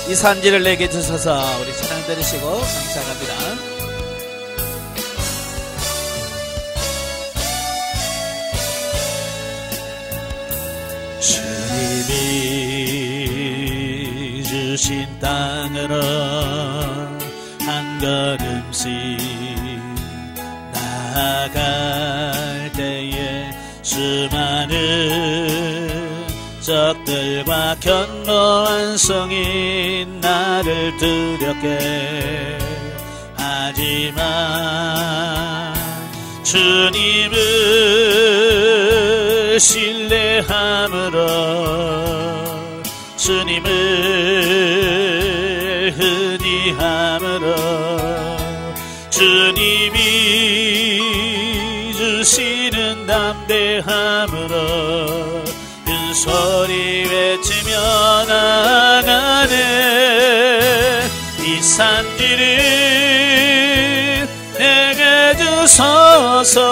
이 산지를 내게 주셔서 우리 찬양 들으시고 감사합니다. 주님이 주신 땅으로 한 걸음씩 나아갈 때에 수많은 적들과 견고한 성이 나를 두렵게 하지만 주님을 신뢰함으로 주님을 의지함으로 주님이 주시는 담대함으로 큰 소리 외치며 나아가네. 이 산지를 내게 주소서.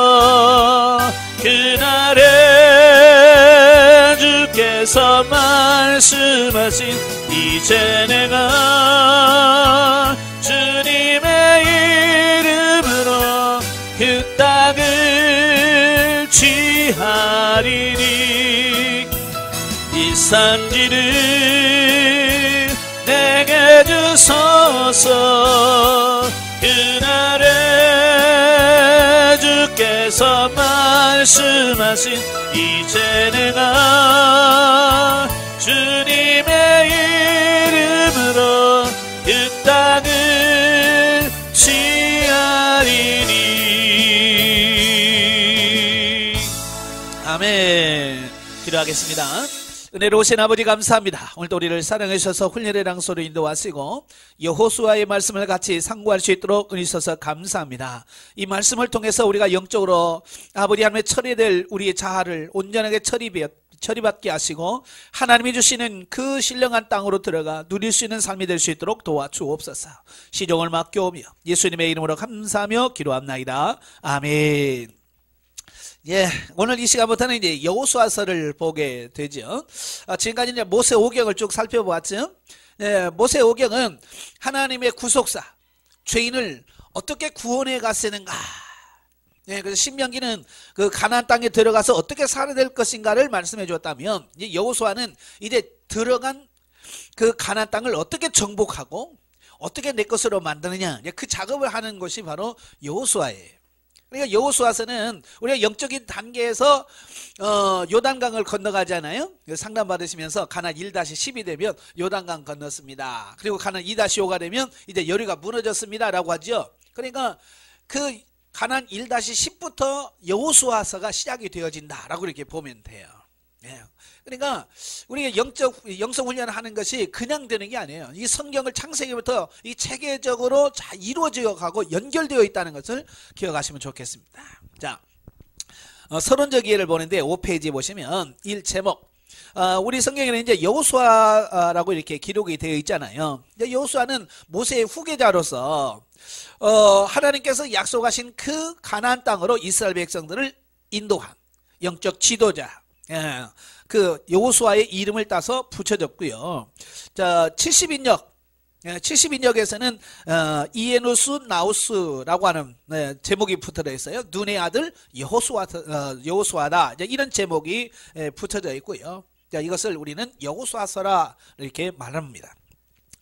그날에 주께서 말씀하신 이제 내가 주님의 이름으로 그 땅을 취하리니 이 산지를 내게 주소서. 그날에 주께서 말씀하신 이제 내가 주님의 이름으로 그 땅을 취하리니. 아멘. 기도하겠습니다. 은혜로우신 아버지 감사합니다. 오늘도 우리를 사랑해 주셔서 훈련의 장소로 인도하시고 여호수아의 말씀을 같이 상고할 수 있도록 은혜 주셔서 감사합니다. 이 말씀을 통해서 우리가 영적으로 아버지 하나님의 처리될 우리의 자아를 온전하게 처리받게 하시고 하나님이 주시는 그 신령한 땅으로 들어가 누릴 수 있는 삶이 될 수 있도록 도와주옵소서. 시종을 맡겨오며 예수님의 이름으로 감사하며 기도합나이다. 아멘. 예, 오늘 이 시간부터는 이제 여호수아서를 보게 되죠. 지금까지 이제 모세 오경을 쭉 살펴보았죠. 예, 모세 오경은 하나님의 구속사, 죄인을 어떻게 구원해 갔으는가. 예, 그래서 신명기는 그 가나안 땅에 들어가서 어떻게 살아야 될 것인가를 말씀해 주었다면, 이제 여호수아는 이제 들어간 그 가나안 땅을 어떻게 정복하고 어떻게 내 것으로 만드느냐, 그 작업을 하는 것이 바로 여호수아예요. 그러니까 여호수아서는 우리가 영적인 단계에서 요단강을 건너가잖아요. 상담 받으시면서 가나안 1-10이 되면 요단강 건넜습니다. 그리고 가나안 2-5가 되면 이제 여리가 무너졌습니다 라고 하죠. 그러니까 그 가나안 1-10부터 여호수아서가 시작이 되어진다라고 이렇게 보면 돼요. 예. 그러니까 우리가 영성 훈련을 하는 것이 그냥 되는 게 아니에요. 이 성경을 창세기부터 이 체계적으로 잘 이루어져 가고 연결되어 있다는 것을 기억하시면 좋겠습니다. 자, 서론적 이해를 보는데 5페이지 보시면 1제목. 우리 성경에는 이제 여호수아라고 이렇게 기록이 되어 있잖아요. 여호수아는 모세의 후계자로서 하나님께서 약속하신 그 가나안 땅으로 이스라엘 백성들을 인도한 영적 지도자. 예, 그 여호수아의 이름을 따서 붙여졌고요. 자, 70인역에서는 이에누스 나우스라고 하는 제목이 붙어져 있어요. 눈의 아들 여호수아다. 이런 제목이 붙여져 있고요. 자, 이것을 우리는 여호수아서라 이렇게 말합니다.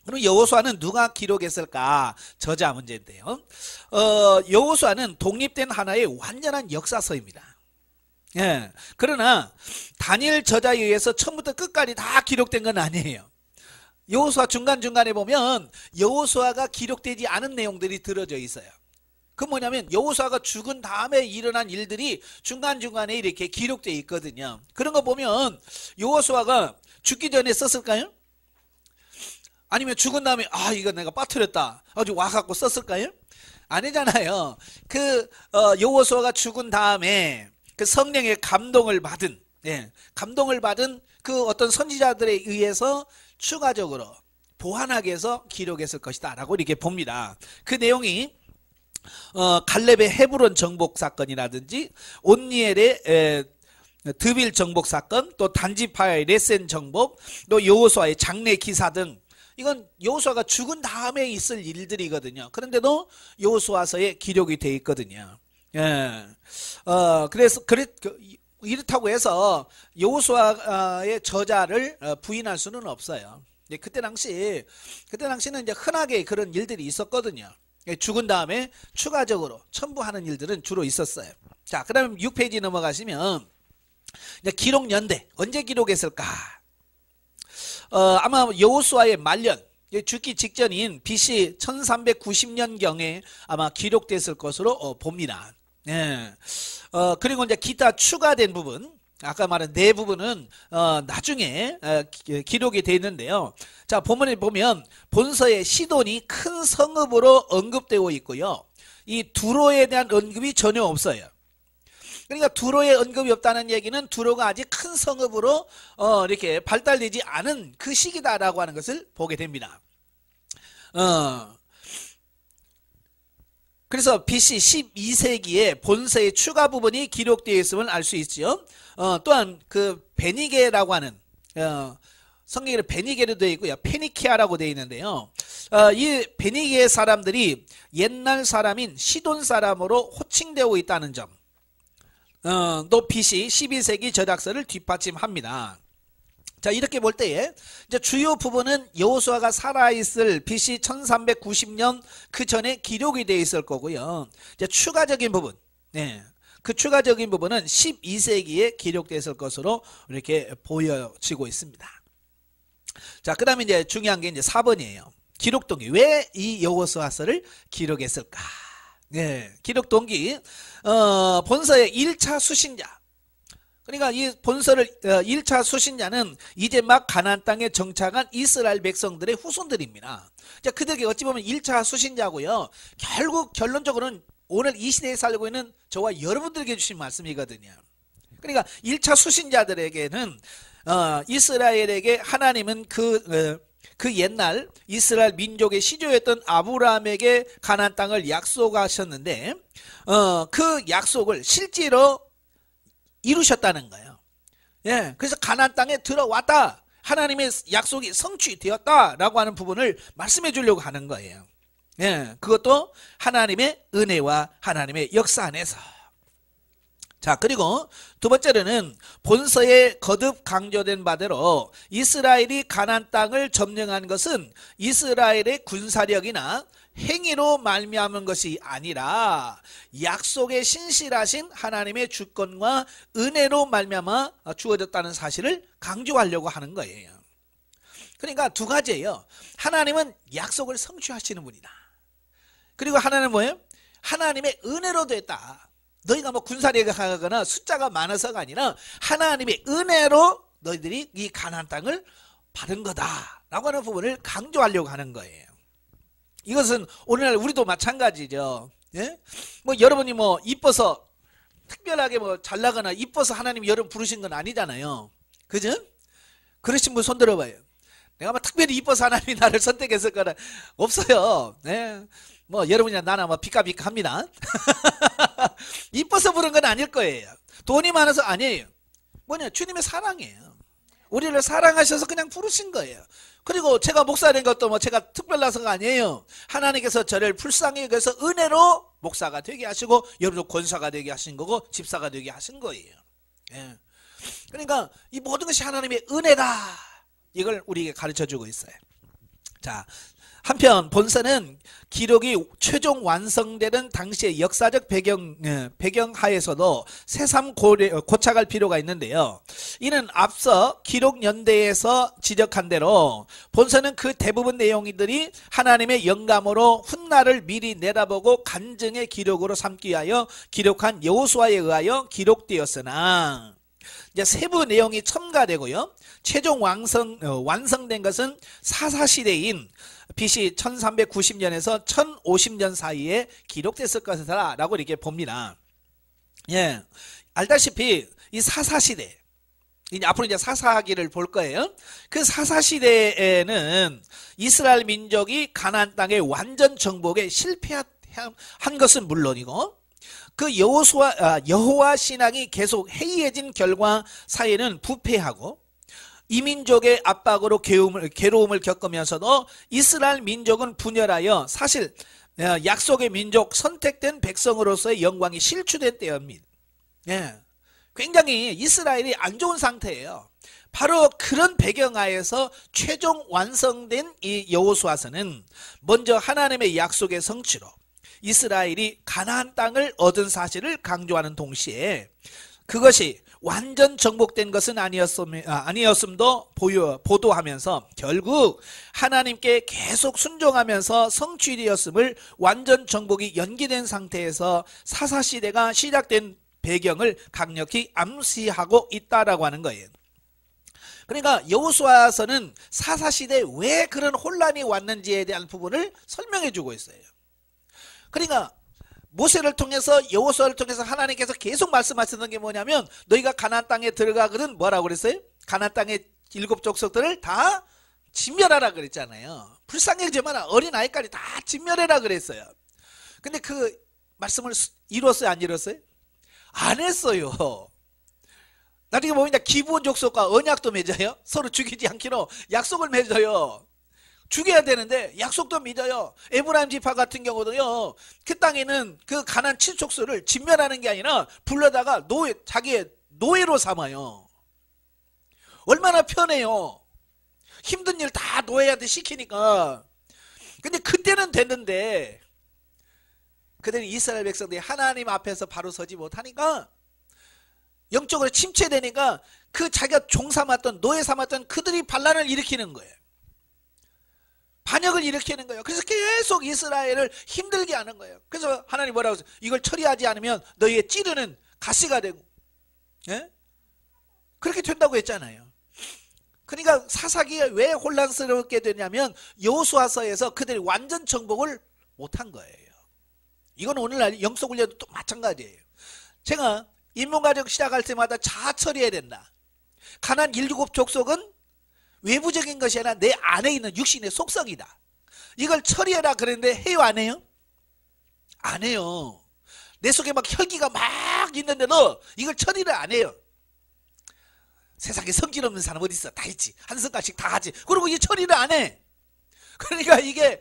그럼 여호수아는 누가 기록했을까? 저자 문제인데요. 여호수아는 독립된 하나의 완전한 역사서입니다. 예. 그러나 다니엘 저자에 의해서 처음부터 끝까지 다 기록된 건 아니에요. 여호수아 중간중간에 보면 여호수아가 기록되지 않은 내용들이 들어져 있어요. 그 뭐냐면 여호수아가 죽은 다음에 일어난 일들이 중간중간에 이렇게 기록되어 있거든요. 그런 거 보면 여호수아가 죽기 전에 썼을까요? 아니면 죽은 다음에 이거 내가 빠뜨렸다 아주 와갖고 썼을까요? 아니잖아요. 여호수아가 죽은 다음에 그 성령의 감동을 받은 그 어떤 선지자들에 의해서 추가적으로 보완하기 위해서 기록했을 것이다 라고 이렇게 봅니다. 그 내용이 갈렙의 헤브론 정복 사건이라든지 온니엘의 드빌 정복 사건, 또 단지파의 레센 정복, 또 여호수아의 장례 기사 등 이건 여호수아가 죽은 다음에 있을 일들이거든요. 그런데도 여호수아서에 기록이 돼 있거든요. 예. 그래서 이렇다고 해서 여호수아의 저자를 부인할 수는 없어요. 그때 당시는 이제 흔하게 그런 일들이 있었거든요. 죽은 다음에 추가적으로 첨부하는 일들은 주로 있었어요. 자, 그다음 6페이지 넘어가시면 이제 기록 연대 언제 기록했을까? 아마 여호수아의 말년 죽기 직전인 BC 1390년경에 아마 기록됐을 것으로 봅니다. 예. 그리고 이제 기타 추가된 부분, 아까 말한 네 부분은 나중에 기록이 되어 있는데요. 자, 본문에 보면 본서의 시돈이 큰 성읍으로 언급되어 있고요. 이 두로에 대한 언급이 전혀 없어요. 그러니까 두로에 언급이 없다는 얘기는 두로가 아직 큰 성읍으로 이렇게 발달되지 않은 그 시기다라고 하는 것을 보게 됩니다. 그래서 BC 12세기에 본서의 추가 부분이 기록되어 있음을 알 수 있죠. 또한 그 베니게라고 하는 성경에는 베니게로 되어 있고요. 페니키아라고 되어 있는데요. 이 베니게 사람들이 옛날 사람인 시돈 사람으로 호칭되고 있다는 점. 또 BC 12세기 저작서를 뒷받침합니다. 자, 이렇게 볼 때에 이제 주요 부분은 여호수아가 살아있을 BC 1390년 그 전에 기록이 되어 있을 거고요. 이제 추가적인 부분, 그 추가적인 부분은 12세기에 기록됐을 것으로 이렇게 보여지고 있습니다. 자, 그 다음에 이제 중요한 게 이제 4번이에요. 기록 동기. 왜 이 여호수아서를 기록했을까? 기록 동기. 본서의 1차 수신자. 그러니까 이 본서를 1차 수신자는 이제 막 가나안 땅에 정착한 이스라엘 백성들의 후손들입니다. 자, 그들에게 어찌 보면 1차 수신자고요. 결국 결론적으로는 오늘 이 시대에 살고 있는 저와 여러분들에게 주신 말씀이거든요. 그러니까 1차 수신자들에게는 이스라엘에게 하나님은 그 옛날 이스라엘 민족의 시조였던 아브라함에게 가나안 땅을 약속하셨는데 그 약속을 실제로 이루셨다는 거예요. 그래서 가나안 땅에 들어왔다. 하나님의 약속이 성취되었다라고 하는 부분을 말씀해 주려고 하는 거예요. 그것도 하나님의 은혜와 하나님의 역사 안에서. 자, 그리고 두 번째로는 본서에 거듭 강조된 바대로 이스라엘이 가나안 땅을 점령한 것은 이스라엘의 군사력이나 행위로 말미암은 것이 아니라 약속에 신실하신 하나님의 주권과 은혜로 말미암아 주어졌다는 사실을 강조하려고 하는 거예요. 그러니까 두 가지예요. 하나님은 약속을 성취하시는 분이다. 그리고 하나님은 뭐예요? 하나님의 은혜로 됐다. 너희가 뭐 군사력이 강하거나 숫자가 많아서가 아니라 하나님의 은혜로 너희들이 이 가나안 땅을 받은 거다라고 하는 부분을 강조하려고 하는 거예요. 이것은 오늘날 우리도 마찬가지죠. 뭐 여러분이 뭐 이뻐서 특별하게 뭐 잘나거나 이뻐서 하나님이 여러분 부르신 건 아니잖아요. 그죠? 그러신 분 손 들어봐요. 내가 뭐 특별히 이뻐서 하나님이 나를 선택했을 거라 없어요. 뭐 여러분이나 나나 뭐 비까비까합니다. 이뻐서 부른 건 아닐 거예요. 돈이 많아서 아니에요. 뭐냐, 주님의 사랑이에요. 우리를 사랑하셔서 그냥 부르신 거예요. 그리고 제가 목사 된 것도 뭐 제가 특별나서가 아니에요. 하나님께서 저를 불쌍히 여겨서 은혜로 목사가 되게 하시고 여러분도 권사가 되게 하신 거고 집사가 되게 하신 거예요. 그러니까 이 모든 것이 하나님의 은혜다. 이걸 우리에게 가르쳐주고 있어요. 자, 한편 본서는 기록이 최종 완성되는 당시의 역사적 배경 하에서도 새삼 고착할 필요가 있는데요. 이는 앞서 기록 연대에서 지적한 대로 본서는 그 대부분 내용들이 하나님의 영감으로 훗날을 미리 내다보고 간증의 기록으로 삼기 위하여 기록한 여호수아에 의하여 기록되었으나 이제 세부 내용이 첨가되고요. 최종 완성된 것은 사사시대인 BC 1390년에서 1050년 사이에 기록됐을 것이다 라고 이렇게 봅니다. 알다시피 이 사사시대, 이제 앞으로 이제 사사기를 볼 거예요. 그 사사시대에는 이스라엘 민족이 가나안 땅의 완전 정복에 실패한 것은 물론이고 그 여호와 신앙이 계속 해이해진 결과 사회는 부패하고 이민족의 압박으로 괴로움을 겪으면서도 이스라엘 민족은 분열하여 사실 약속의 민족, 선택된 백성으로서의 영광이 실추된 때입니다. 예, 굉장히 이스라엘이 안 좋은 상태예요. 바로 그런 배경하에서 최종 완성된 이 여호수아서는 먼저 하나님의 약속의 성취로 이스라엘이 가나안 땅을 얻은 사실을 강조하는 동시에 그것이 완전 정복된 것은 아니었음도 보도하면서 결국 하나님께 계속 순종하면서 성취되었음을 완전 정복이 연기된 상태에서 사사시대가 시작된 배경을 강력히 암시하고 있다라고 하는 거예요. 그러니까 여호수아서는 사사시대에 왜 그런 혼란이 왔는지에 대한 부분을 설명해 주고 있어요. 그러니까 모세를 통해서 여호수아를 통해서 하나님께서 계속 말씀하시는 게 뭐냐면 너희가 가나안 땅에 들어가거든 뭐라고 그랬어요? 가나안 땅의 7 족속들을 다 진멸하라 그랬잖아요. 불쌍해지지 마라. 어린아이까지 다 진멸해라 그랬어요. 근데 그 말씀을 이뤘어요? 안 이뤘어요? 안 했어요. 나중에 보면 기브온 족속과 언약도 맺어요. 서로 죽이지 않기로 약속을 맺어요. 죽여야 되는데 약속도 믿어요. 에브라임 지파 같은 경우도요. 그 땅에는 그 가나안 7족속을 진멸하는 게 아니라 불러다가 자기의 노예로 삼아요. 얼마나 편해요. 힘든 일 다 노예한테 시키니까. 근데 그때는 됐는데 그들은 이스라엘 백성들이 하나님 앞에서 바로 서지 못하니까 영적으로 침체되니까 그 자기가 종 삼았던 노예 삼았던 그들이 반란을 일으키는 거예요. 반역을 일으키는 거예요. 그래서 계속 이스라엘을 힘들게 하는 거예요. 그래서 하나님 뭐라고 했어요? 이걸 처리하지 않으면 너희의 찌르는 가시가 되고, 예? 그렇게 된다고 했잖아요. 그러니까 사사기가 왜 혼란스럽게 되냐면 여호수아서에서 그들이 완전 정복을 못한 거예요. 이건 오늘날 영성훈련도 또 마찬가지예요. 제가 인문가정 시작할 때마다 다 처리해야 된다. 가나안 7 족속은 외부적인 것이 아니라 내 안에 있는 육신의 속성이다. 이걸 처리해라 그랬는데 해요 안 해요? 안 해요. 내 속에 막 혈기가 막 있는데도 이걸 처리를 안 해요. 세상에 성질 없는 사람 어디 있어? 다 있지. 한 성가씩 다 하지. 그리고 이 처리를 안 해. 그러니까 이게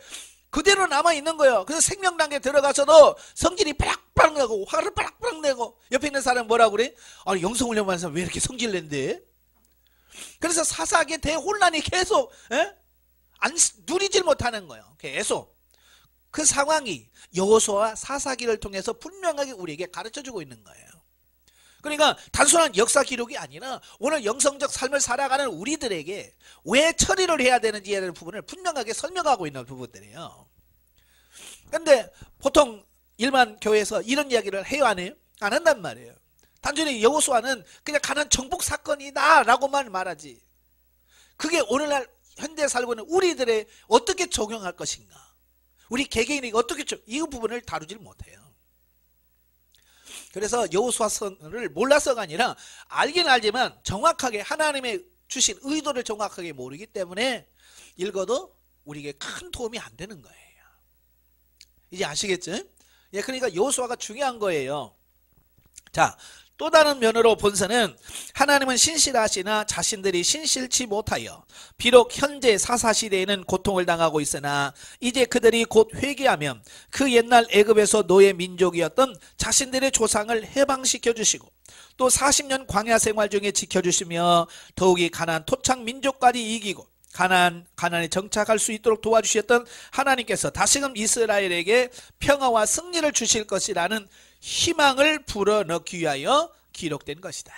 그대로 남아있는 거예요. 그래서 생명단계에 들어가서도 성질이 빠락빠락 나고 화를 빠락빠락 내고 옆에 있는 사람은 뭐라고 그래? 아니 영성훈련만 사람 왜 이렇게 성질 낸대? 그래서 사사기의 대혼란이 계속 누리질 못하는 거예요. 계속 그 상황이 여호수아와 사사기를 통해서 분명하게 우리에게 가르쳐주고 있는 거예요. 그러니까 단순한 역사 기록이 아니라 오늘 영성적 삶을 살아가는 우리들에게 왜 처리를 해야 되는지에 대한 부분을 분명하게 설명하고 있는 부분들이에요. 그런데 보통 일반 교회에서 이런 이야기를 해요 안 해요? 안 한단 말이에요. 단순히 여호수아는 그냥 가나안 정복 사건이다 라고만 말하지 그게 오늘날 현대 살고 있는 우리들의 어떻게 적용할 것인가, 우리 개개인이 어떻게 이 부분을 다루질 못해요. 그래서 여호수아서를 몰라서가 아니라 알긴 알지만 정확하게 하나님의 주신 의도를 정확하게 모르기 때문에 읽어도 우리에게 큰 도움이 안 되는 거예요. 이제 아시겠죠? 예, 그러니까 여호수아가 중요한 거예요. 자, 또 다른 면으로 본서는 하나님은 신실하시나 자신들이 신실치 못하여 비록 현재 사사시대에는 고통을 당하고 있으나 이제 그들이 곧 회개하면 그 옛날 애굽에서 노예 민족이었던 자신들의 조상을 해방시켜 주시고 또 40년 광야 생활 중에 지켜주시며 더욱이 가나안 토착 민족까지 이기고 가나안에 정착할 수 있도록 도와주셨던 하나님께서 다시금 이스라엘에게 평화와 승리를 주실 것이라는 희망을 불어넣기 위하여 기록된 것이다.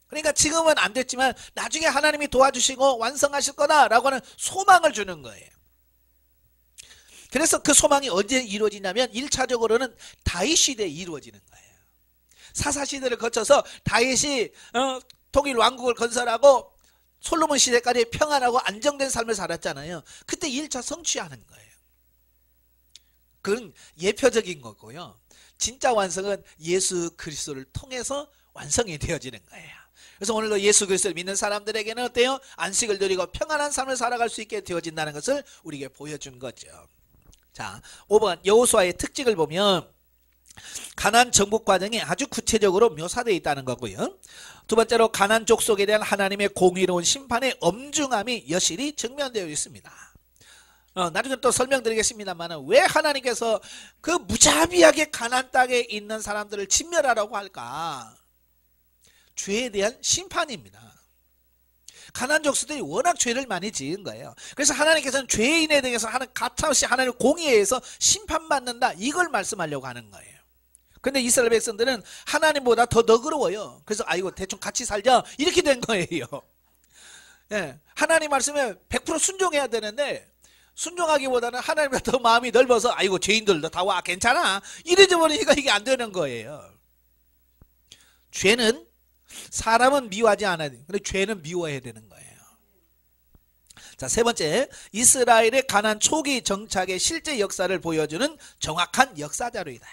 그러니까 지금은 안 됐지만 나중에 하나님이 도와주시고 완성하실 거다라고 하는 소망을 주는 거예요. 그래서 그 소망이 언제 이루어지냐면 1차적으로는 다윗 시대에 이루어지는 거예요. 사사시대를 거쳐서 다윗이 통일 왕국을 건설하고 솔로몬 시대까지 평안하고 안정된 삶을 살았잖아요. 그때 1차 성취하는 거예요. 그건 예표적인 거고요. 진짜 완성은 예수 그리스도를 통해서 완성이 되어지는 거예요. 그래서 오늘도 예수 그리스도를 믿는 사람들에게는 어때요? 안식을 누리고 평안한 삶을 살아갈 수 있게 되어진다는 것을 우리에게 보여준 거죠. 자, 5번 여호수아의 특징을 보면 가나안 정복 과정이 아주 구체적으로 묘사되어 있다는 거고요. 두 번째로 가나안 족속에 대한 하나님의 공의로운 심판의 엄중함이 여실히 증명되어 있습니다. 나중에 또 설명드리겠습니다만 왜 하나님께서 그 무자비하게 가나안 땅에 있는 사람들을 진멸하라고 할까? 죄에 대한 심판입니다. 가나안 족속들이 워낙 죄를 많이 지은 거예요. 그래서 하나님께서는 죄인에 대해서 하는 가차없이 하나님의 공의에 의해서 심판받는다, 이걸 말씀하려고 하는 거예요. 근데 이스라엘 백성들은 하나님보다 더 너그러워요. 그래서 아이고 대충 같이 살자, 이렇게 된 거예요. 예, 하나님 말씀에 100% 순종해야 되는데 순종하기보다는 하나님보다 더 마음이 넓어서 아이고 죄인들도 다 와 괜찮아, 이래져 버리니까 이게 안 되는 거예요. 죄는 사람은 미워하지 않아야 돼요. 근데 죄는 미워해야 되는 거예요. 자, 세 번째, 이스라엘의 가나안 초기 정착의 실제 역사를 보여주는 정확한 역사 자료이다.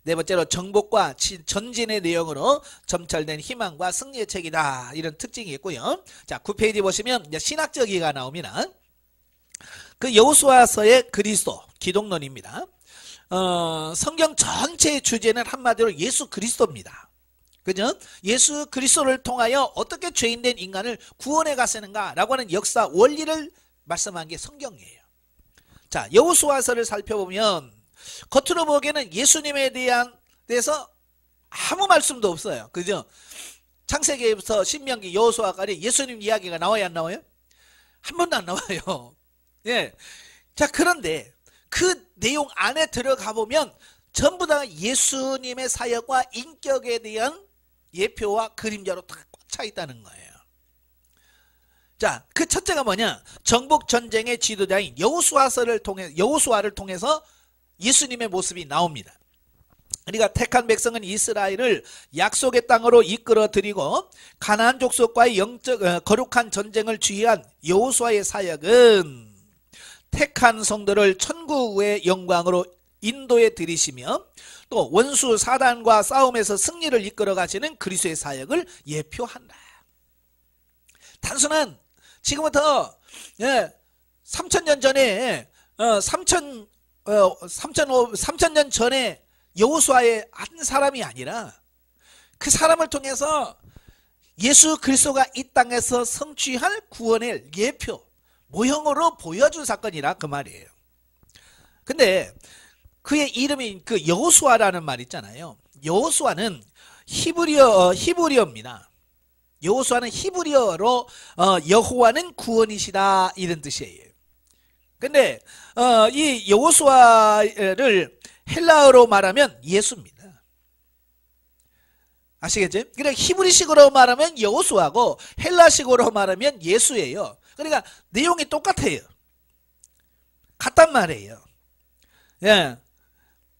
네 번째로 정복과 전진의 내용으로 점철된 희망과 승리의 책이다, 이런 특징이 있고요. 자, 9페이지 보시면 이제 신학적이가 나옵니다. 그 여호수아서의 그리스도 기독론입니다. 성경 전체의 주제는 한마디로 예수 그리스도입니다. 그죠? 예수 그리스도를 통하여 어떻게 죄인된 인간을 구원해 가시는가 라고 하는 역사 원리를 말씀한 게 성경이에요. 자, 여호수아서를 살펴보면 겉으로 보기에는 예수님에 대해서 아무 말씀도 없어요. 그죠? 창세기부터 신명기 여호수아까지 예수님 이야기가 나와야 안 나와요? 한 번도 안 나와요. 예. 자, 그런데 그 내용 안에 들어가 보면 전부 다 예수님의 사역과 인격에 대한 예표와 그림자로 다 꽉 차 있다는 거예요. 자, 그 첫째가 뭐냐? 정복 전쟁의 지도자인 여호수아를 통해서 예수님의 모습이 나옵니다. 그러니까 택한 백성은 이스라엘을 약속의 땅으로 이끌어들이고 가나안 족속과의 영적 거룩한 전쟁을 주의한 여호수아의 사역은 택한 성도를 천국의 영광으로 인도에 들이시며 또 원수 사단과 싸움에서 승리를 이끌어 가시는 그리스도의 사역을 예표한다. 단순한 지금부터 3,000년 전에 3,000년 전에 여호수아의 한 사람이 아니라 그 사람을 통해서 예수 그리스도가 이 땅에서 성취할 구원의 예표, 모형으로 보여준 사건이라 그 말이에요. 근데 그의 이름이 그 여호수아라는 말 있잖아요. 여호수아는 히브리어입니다. 여호수아는 히브리어로 여호와는 구원이시다, 이런 뜻이에요. 근데 이 여호수아를 헬라어로 말하면 예수입니다. 아시겠죠? 그러니까 히브리식으로 말하면 여호수아고 헬라식으로 말하면 예수예요. 그러니까 내용이 똑같아요. 같단 말이에요. 예.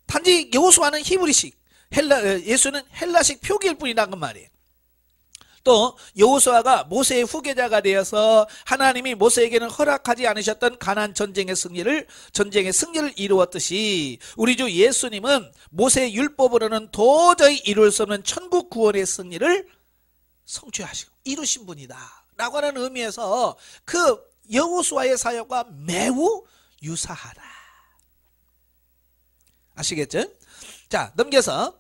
단지 여호수아는 히브리식, 예수는 헬라식 표기일 뿐이라는 말이에요. 또 여호수아가 모세의 후계자가 되어서 하나님이 모세에게는 허락하지 않으셨던 가나안 전쟁의 승리를 이루었듯이 우리 주 예수님은 모세의 율법으로는 도저히 이룰 수 없는 천국 구원의 승리를 성취하시고 이루신 분이다 라고 하는 의미에서 그 여호수아의 사역과 매우 유사하다. 아시겠죠? 자, 넘겨서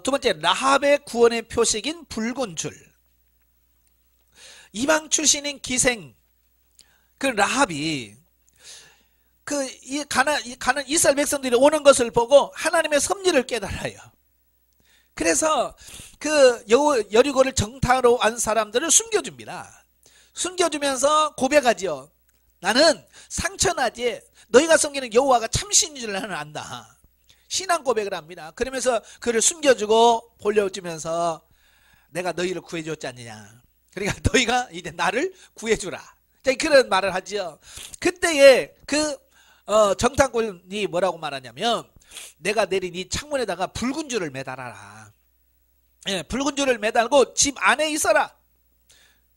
두 번째, 라합의 구원의 표식인 붉은 줄. 이방 출신인 기생 그 라합이 이 가나안 이스라엘 백성들이 오는 것을 보고 하나님의 섭리를 깨달아요. 그래서 그 여리고를 정탐하러 온 사람들을 숨겨줍니다. 숨겨주면서 고백하지요. 나는 상처나지 너희가 섬기는 여호와가 참신인 줄 나는 안다. 신앙 고백을 합니다. 그러면서 그를 숨겨주고 돌려주면서 내가 너희를 구해줬지 않느냐. 그러니까 너희가 이제 나를 구해주라. 자, 그런 말을 하지요. 그때에 그 정탐꾼이 뭐라고 말하냐면 내가 내린 이 창문에다가 붉은 줄을 매달아라. 예, 붉은 줄을 매달고 집 안에 있어라.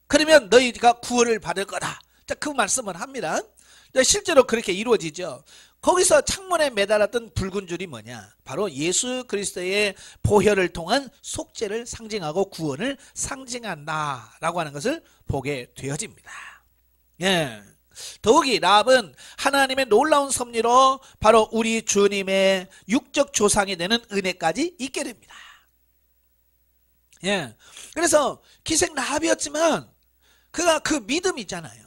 그러면 너희가 구원을 받을 거다. 자, 그 말씀을 합니다. 실제로 그렇게 이루어지죠. 거기서 창문에 매달았던 붉은 줄이 뭐냐? 바로 예수 그리스도의 보혈을 통한 속죄를 상징하고 구원을 상징한다라고 하는 것을 보게 되어집니다. 예. 더욱이 라합은 하나님의 놀라운 섭리로 바로 우리 주님의 육적 조상이 되는 은혜까지 있게 됩니다. 예. 그래서 기생 라합이었지만 그가 그 믿음이 있잖아요.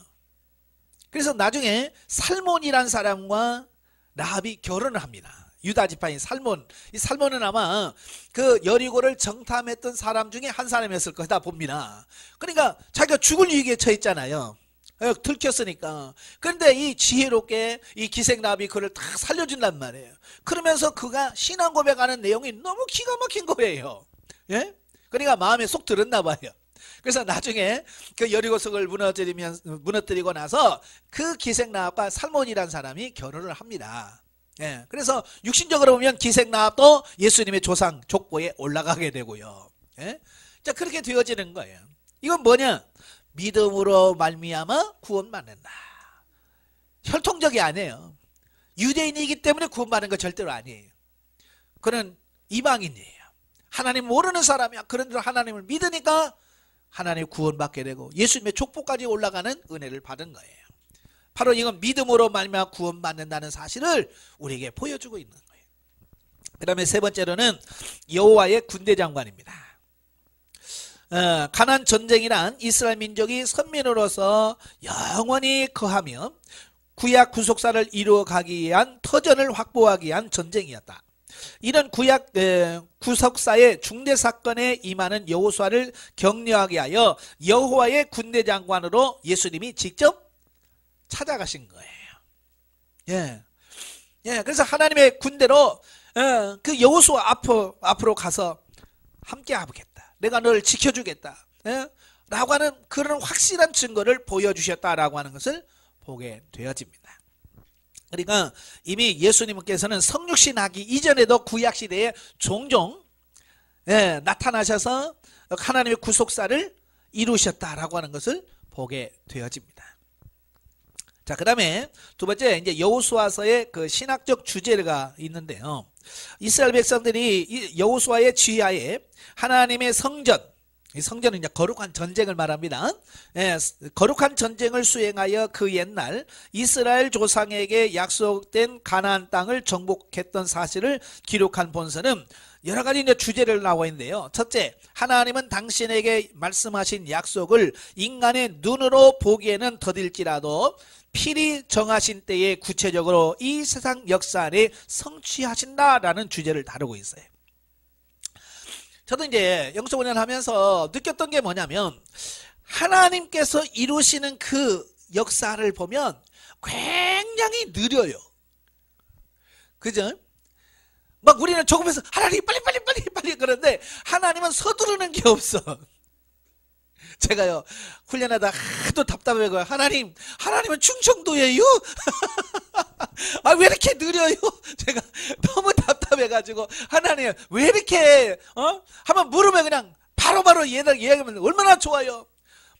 그래서 나중에 살몬이란 사람과 라합이 결혼을 합니다. 유다 지파인 살몬. 이 살몬은 아마 그 여리고를 정탐했던 사람 중에 한 사람이었을 거다 봅니다. 그러니까 자기가 죽을 위기에 처했잖아요. 들켰으니까. 그런데 이 지혜롭게 이 기생 라합이 그를 다 살려준단 말이에요. 그러면서 그가 신앙 고백하는 내용이 너무 기가 막힌 거예요. 예? 그러니까 마음에 쏙 들었나 봐요. 그래서 나중에 그 여리고성을 무너뜨리고 나서 그 기생 라합과 살몬이라는 사람이 결혼을 합니다. 예, 그래서 육신적으로 보면 기생 라합도 예수님의 조상 족보에 올라가게 되고요. 예? 자, 그렇게 되어지는 거예요. 이건 뭐냐? 믿음으로 말미암아 구원받는다. 혈통적이 아니에요. 유대인이기 때문에 구원받는 거 절대로 아니에요. 그는 이방인이에요. 하나님 모르는 사람이야. 그런데 하나님을 믿으니까 하나님 구원받게 되고 예수님의 족보까지 올라가는 은혜를 받은 거예요. 바로 이건 믿음으로 말미암아 구원받는다는 사실을 우리에게 보여주고 있는 거예요. 그 다음에 세 번째로는 여호와의 군대 장관입니다. 가나안 전쟁이란 이스라엘 민족이 선민으로서 영원히 거하며 구약 구속사를 이루어가기 위한 터전을 확보하기 위한 전쟁이었다. 이런 구약 구속사의 중대 사건에 임하는 여호수아를 격려하게 하여 여호와의 군대 장관으로 예수님이 직접 찾아가신 거예요. 예, 예. 그래서 하나님의 군대로 그 여호수아 앞으로 가서 함께 하겠다. 내가 널 지켜주겠다. 예? 라고 하는 그런 확실한 증거를 보여주셨다라고 하는 것을 보게 되어집니다. 그러니까 이미 예수님께서는 성육신 하기 이전에도 구약시대에 종종 나타나셔서 하나님의 구속사를 이루셨다라고 하는 것을 보게 되어집니다. 자, 그 다음에 두 번째, 이제 여호수아서의 그 신학적 주제가 있는데요. 이스라엘 백성들이 여호수아의 지하에 하나님의 성전, 이 성전은 이제 거룩한 전쟁을 말합니다. 예, 거룩한 전쟁을 수행하여 그 옛날 이스라엘 조상에게 약속된 가나안 땅을 정복했던 사실을 기록한 본서는 여러 가지 이제 주제를 나와 있는데요. 첫째, 하나님은 당신에게 말씀하신 약속을 인간의 눈으로 보기에는 더딜지라도 필히 정하신 때에 구체적으로 이 세상 역사 안에 성취하신다라는 주제를 다루고 있어요. 저도 이제 영성훈련 하면서 느꼈던 게 뭐냐면 하나님께서 이루시는 그 역사를 보면 굉장히 느려요. 그죠? 막 우리는 조금해서 하나님 빨리 그러는데 하나님은 서두르는 게 없어. 제가요 훈련하다 하도 답답해요. 하나님은 충청도예요? 아, 왜 이렇게 느려요? 제가 너무 답답해가지고 하나님 왜 이렇게 한번 물으면 그냥 바로바로 얘기하면 얼마나 좋아요.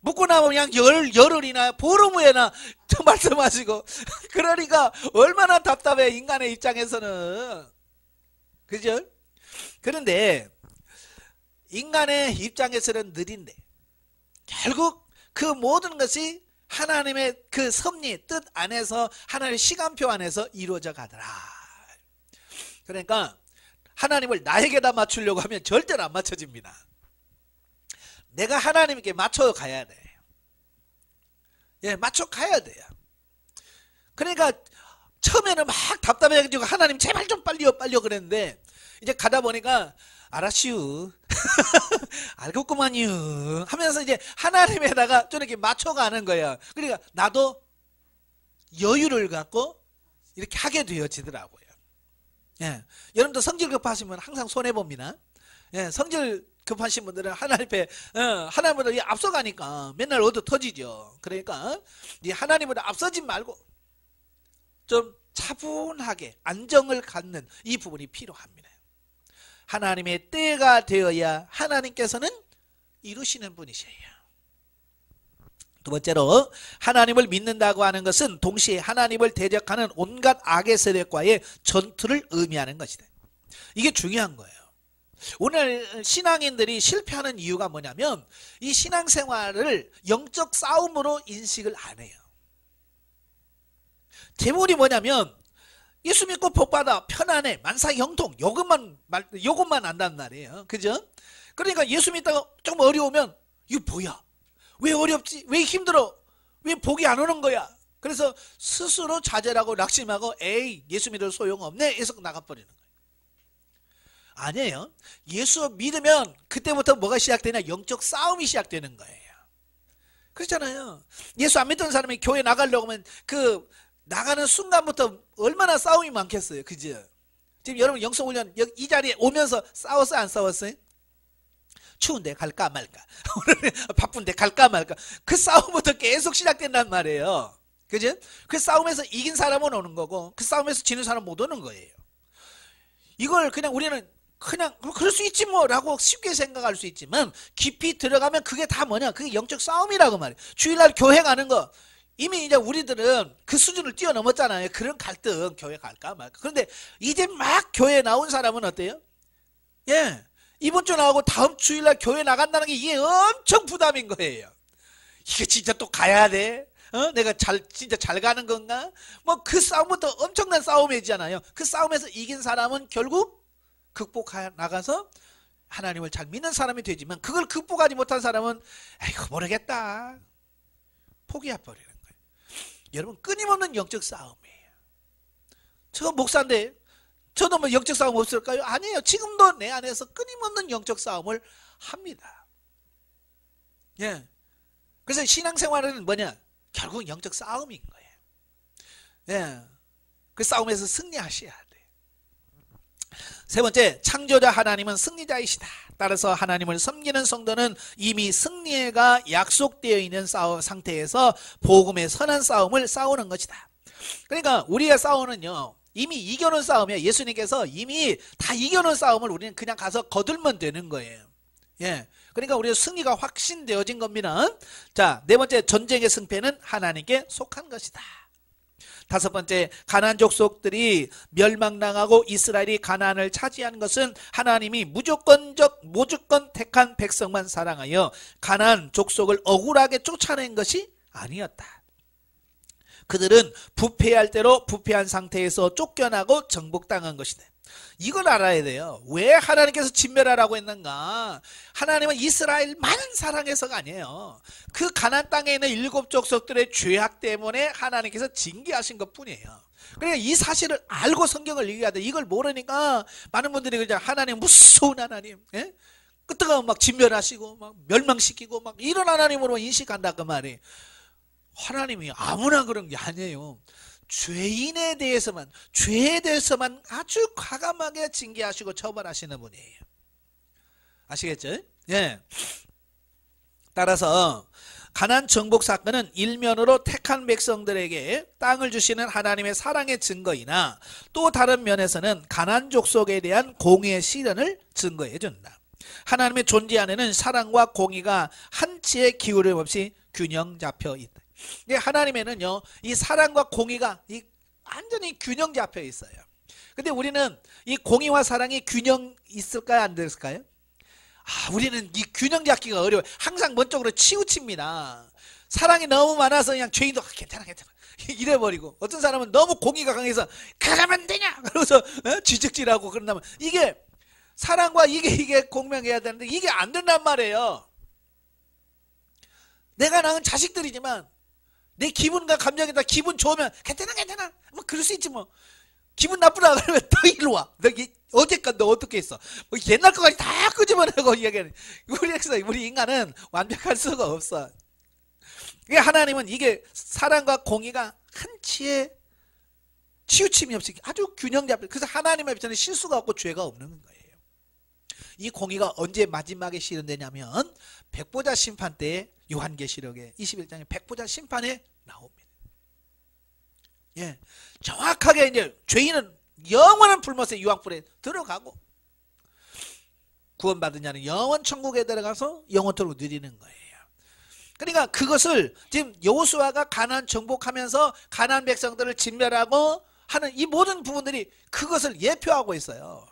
묻고 나면 그냥 열흘이나 보름 후에나 말씀하시고 그러니까 얼마나 답답해 인간의 입장에서는. 그죠? 그런데 인간의 입장에서는 느린데 결국 그 모든 것이 하나님의 그 섭리 뜻 안에서 하나님의 시간표 안에서 이루어져 가더라. 그러니까 하나님을 나에게다 맞추려고 하면 절대로 안 맞춰집니다. 내가 하나님께 맞춰 가야 돼. 예, 맞춰 가야 돼요. 그러니까 처음에는 막 답답해가지고 하나님 제발 좀 빨리요 그랬는데 이제 가다 보니까 알았슈 알겠구만요 하면서 이제 하나님에다가 좀 이렇게 맞춰가는 거예요. 그러니까 나도 여유를 갖고 이렇게 하게 되어지더라고요. 예, 여러분도 성질 급하시면 항상 손해봅니다. 예, 성질 급하신 분들은 하나님보다 앞서가니까 맨날 얻어 터지죠. 그러니까 이 하나님보다 앞서지 말고 좀 차분하게 안정을 갖는 이 부분이 필요합니다. 하나님의 때가 되어야 하나님께서는 이루시는 분이세요. 두 번째로 하나님을 믿는다고 하는 것은 동시에 하나님을 대적하는 온갖 악의 세력과의 전투를 의미하는 것이다. 이게 중요한 거예요. 오늘 신앙인들이 실패하는 이유가 뭐냐면 이 신앙생활을 영적 싸움으로 인식을 안 해요. 제목이 뭐냐면 예수 믿고 복받아 편안해 만사 형통 요것만 안단 말이에요. 그죠? 그러니까 예수 믿다가 좀 어려우면 이거 뭐야? 왜 어렵지? 왜 힘들어? 왜 복이 안 오는 거야? 그래서 스스로 좌절하고 낙심하고 에이 예수 믿어도 소용없네 해서 나가버리는 거예요. 아니에요. 예수 믿으면 그때부터 뭐가 시작되냐? 영적 싸움이 시작되는 거예요. 그렇잖아요. 예수 안 믿던 사람이 교회 나가려고 하면 그 나가는 순간부터 얼마나 싸움이 많겠어요. 그죠? 지금 여러분 영성훈련 이 자리에 오면서 싸웠어요? 안 싸웠어요? 추운데 갈까 말까? 바쁜데 갈까 말까? 그 싸움부터 계속 시작된단 말이에요. 그죠? 그 싸움에서 이긴 사람은 오는 거고 그 싸움에서 지는 사람은 못 오는 거예요. 이걸 그냥 우리는 그냥 그럴 수 있지 뭐 라고 쉽게 생각할 수 있지만 깊이 들어가면 그게 다 뭐냐? 그게 영적 싸움이라고 말이에요. 주일날 교회 가는 거 이미 이제 우리들은 그 수준을 뛰어넘었잖아요. 그런 갈등 교회 갈까 말까. 그런데 이제 막 교회 나온 사람은 어때요? 예, 이번 주 나오고 다음 주일날 교회 나간다는 게 이게 엄청 부담인 거예요. 이게 진짜 또 가야 돼? 내가 진짜 잘 가는 건가? 뭐 그 싸움부터 엄청난 싸움이잖아요. 그 싸움에서 이긴 사람은 결국 극복해 나가서 하나님을 잘 믿는 사람이 되지만 그걸 극복하지 못한 사람은 에이구 모르겠다 포기해버리는 거예요. 여러분 끊임없는 영적 싸움이에요. 저 목사인데 저도 뭐 영적 싸움 없을까요? 아니에요. 지금도 내 안에서 끊임없는 영적 싸움을 합니다. 예. 그래서 신앙생활은 뭐냐? 결국 영적 싸움인 거예요. 예. 그 싸움에서 승리하셔야 돼. 세 번째, 창조자 하나님은 승리자이시다. 따라서 하나님을 섬기는 성도는 이미 승리가 약속되어 있는 상태에서 복음의 선한 싸움을 싸우는 것이다. 그러니까 우리의 싸움은요 이미 이겨놓은 싸움이에요. 예수님께서 이미 다 이겨놓은 싸움을 우리는 그냥 가서 거들면 되는 거예요. 예. 그러니까 우리의 승리가 확신되어진 겁니다. 자, 네 번째, 전쟁의 승패는 하나님께 속한 것이다. 다섯 번째, 가나안 족속들이 멸망당하고 이스라엘이 가나안을 차지한 것은 하나님이 무조건 택한 백성만 사랑하여 가나안 족속을 억울하게 쫓아낸 것이 아니었다. 그들은 부패할 대로 부패한 상태에서 쫓겨나고 정복당한 것이다. 이걸 알아야 돼요. 왜 하나님께서 진멸하라고 했는가? 하나님은 이스라엘만 사랑해서가 아니에요. 그 가나안 땅에 있는 7 족속들의 죄악 때문에 하나님께서 징계하신 것뿐이에요. 그러니까 이 사실을 알고 성경을 읽어야 돼. 이걸 모르니까 많은 분들이 그냥 하나님 무서운 하나님, 예? 끄떡하고 막 진멸하시고 막 멸망시키고 막 이런 하나님으로 인식한다 그 말이. 하나님이 아무나 그런 게 아니에요. 죄인에 대해서만, 죄에 대해서만 아주 과감하게 징계하시고 처벌하시는 분이에요. 아시겠죠? 예. 따라서 가나안 정복 사건은 일면으로 택한 백성들에게 땅을 주시는 하나님의 사랑의 증거이나 또 다른 면에서는 가나안 족속에 대한 공의의 실현을 증거해 준다. 하나님의 존재 안에는 사랑과 공의가 한치의 기울임 없이 균형 잡혀 있다. 하나님에는요 이 사랑과 공의가 완전히 균형 잡혀 있어요. 근데 우리는 이 공의와 사랑이 균형 있을까요? 안 됐을까요? 우리는 이 균형 잡기가 어려워요. 항상 먼쪽으로 치우칩니다. 사랑이 너무 많아서 그냥 죄인도 괜찮아 이래버리고, 어떤 사람은 너무 공의가 강해서 그러면 안 되냐 그러면서 지적질하고 그런다면 이게 사랑과 이게 공명해야 되는데 이게 안 된단 말이에요. 내가 낳은 자식들이지만 내 기분과 감정이 다 기분 좋으면 괜찮아 뭐 그럴 수 있지 뭐. 기분 나쁘다 그러면 너 일로 와. 너 어제까지 너 어떻게 했어? 뭐 옛날 거까지 다 끄집어내고 이야기하는. 우리 인간은 완벽할 수가 없어. 하나님은 이게 사랑과 공의가 한치의 치우침이 없이 아주 균형 잡혀. 그래서 하나님 앞에서는 실수가 없고 죄가 없는 거예요. 이 공의가 언제 마지막에 실현되냐면 백보자 심판 때에 요한계시록의 21장의 백보자 심판에 나옵니다. 예, 정확하게 이제 죄인은 영원한 불못의 유황불에 들어가고 구원받은 자는 영원 천국에 들어가서 영원토록 누리는 거예요. 그러니까 그것을 지금 여호수아가 가나안 정복하면서 가나안 백성들을 진멸하고 하는 이 모든 부분들이 그것을 예표하고 있어요.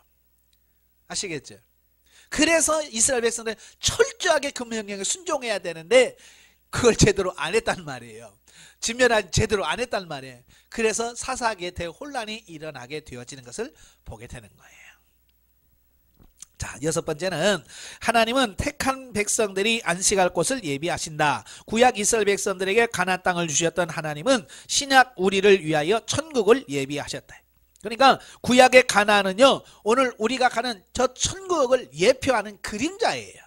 아시겠죠? 그래서 이스라엘 백성들은 철저하게 그 명령에 순종해야 되는데 그걸 제대로 안 했단 말이에요. 진멸한 제대로 안 했단 말이에요. 그래서 사사기에 대혼란이 일어나게 되어지는 것을 보게 되는 거예요. 자, 여섯 번째는 하나님은 택한 백성들이 안식할 곳을 예비하신다. 구약 이스라엘 백성들에게 가나안 땅을 주셨던 하나님은 신약 우리를 위하여 천국을 예비하셨다. 그러니까 구약의 가나안은요, 오늘 우리가 가는 저 천국을 예표하는 그림자예요.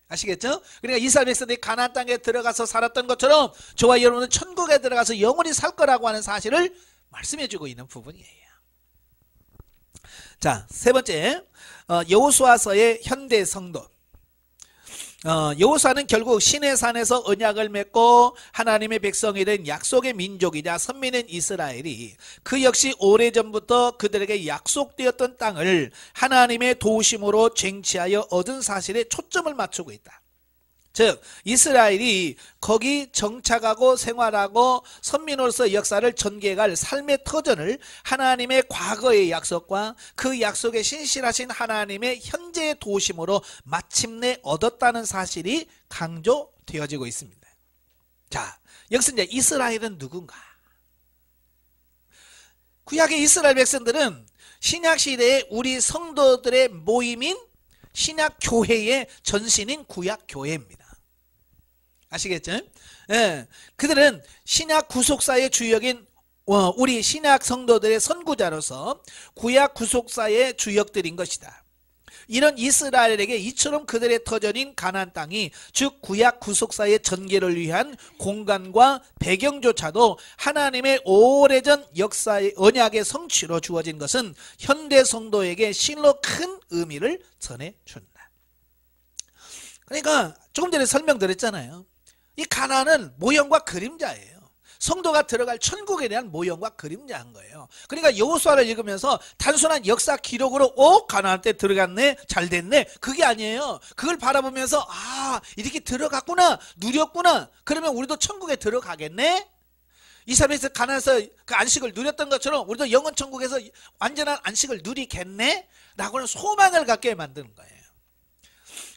아시겠죠? 그러니까 이스라엘 백성들이 가나안 땅에 들어가서 살았던 것처럼 저와 여러분은 천국에 들어가서 영원히 살 거라고 하는 사실을 말씀해 주고 있는 부분이에요. 자, 세 번째, 여호수아서의 현대 성도. 여호수아는 결국 시내산에서 언약을 맺고 하나님의 백성이 된 약속의 민족이자 선민인 이스라엘이 그 역시 오래전부터 그들에게 약속되었던 땅을 하나님의 도우심으로 쟁취하여 얻은 사실에 초점을 맞추고 있다. 즉 이스라엘이 거기 정착하고 생활하고 선민으로서 역사를 전개해갈 삶의 터전을 하나님의 과거의 약속과 그 약속에 신실하신 하나님의 현재의 도우심으로 마침내 얻었다는 사실이 강조되어지고 있습니다. 자, 여기서 이제 이스라엘은 누군가? 구약의 이스라엘 백성들은 신약시대의 우리 성도들의 모임인 신약교회의 전신인 구약교회입니다. 아시겠죠? 예, 그들은 신약 구속사의 주역인 우리 신약 성도들의 선구자로서 구약 구속사의 주역들인 것이다. 이런 이스라엘에게 이처럼 그들의 터전인 가나안 땅이 즉 구약 구속사의 전개를 위한 공간과 배경조차도 하나님의 오래전 역사의 언약의 성취로 주어진 것은 현대 성도에게 실로 큰 의미를 전해준다. 그러니까 조금 전에 설명드렸잖아요. 이 가나안은 모형과 그림자예요. 성도가 들어갈 천국에 대한 모형과 그림자인 거예요. 그러니까 여호수아를 읽으면서 단순한 역사 기록으로 가나안 때 들어갔네, 잘 됐네, 그게 아니에요. 그걸 바라보면서 이렇게 들어갔구나, 누렸구나, 그러면 우리도 천국에 들어가겠네. 이스라엘에서 가나안에서 그 안식을 누렸던 것처럼 우리도 영원 천국에서 완전한 안식을 누리겠네 라고는 소망을 갖게 만드는 거예요.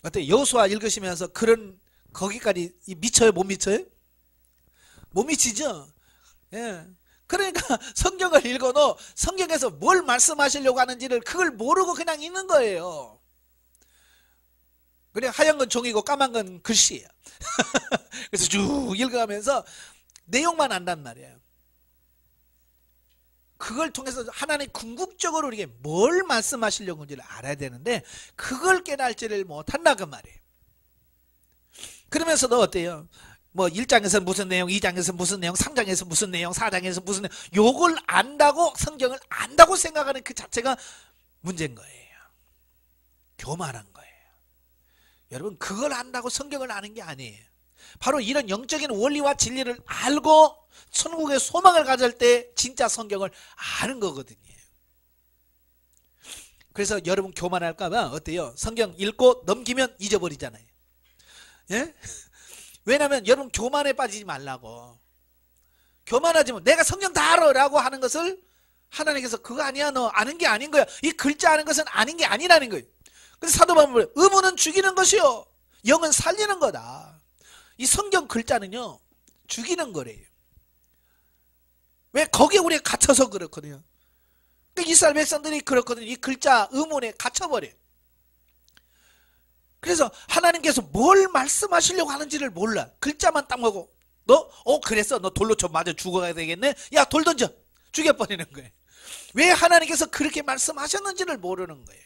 어때요? 여호수아 읽으시면서 그런 거기까지 미쳐요? 못 미쳐요? 못 미치죠? 예. 그러니까 성경을 읽어도 성경에서 뭘 말씀하시려고 하는지를 그걸 모르고 그냥 읽는 거예요. 그냥 하얀 건 종이고 까만 건 글씨예요. 그래서 쭉 읽어가면서 내용만 안단 말이에요. 그걸 통해서 하나님 궁극적으로 우리에게 뭘 말씀하시려고 하는지를 알아야 되는데 그걸 깨달지를 못한다 그 말이에요. 그러면서도 어때요? 뭐 1장에서 무슨 내용, 2장에서 무슨 내용, 3장에서 무슨 내용, 4장에서 무슨 내용, 요걸 안다고 성경을 안다고 생각하는 그 자체가 문제인 거예요. 교만한 거예요. 여러분 그걸 안다고 성경을 아는 게 아니에요. 바로 이런 영적인 원리와 진리를 알고 천국의 소망을 가질 때 진짜 성경을 아는 거거든요. 그래서 여러분 교만할까 봐 어때요? 성경 읽고 넘기면 잊어버리잖아요. 예? 왜냐하면 여러분 교만에 빠지지 말라고. 교만하지 마. 내가 성경 다 알아 라고 하는 것을 하나님께서 그거 아니야, 너 아는 게 아닌 거야. 이 글자 아는 것은 아닌 게 아니라는 거예요. 그래서 사도 바울은 의무는 죽이는 것이요 영은 살리는 거다. 이 성경 글자는요 죽이는 거래요. 왜? 거기에 우리가 갇혀서 그렇거든요. 그러니까 이스라엘 백성들이 그렇거든요. 이 글자 의문에 갇혀버려요. 그래서 하나님께서 뭘 말씀하시려고 하는지를 몰라. 글자만 딱 보고 너 그랬어, 너 돌로 쳐 맞아 죽어야 되겠네, 야 돌 던져, 죽여버리는 거예요. 왜 하나님께서 그렇게 말씀하셨는지를 모르는 거예요.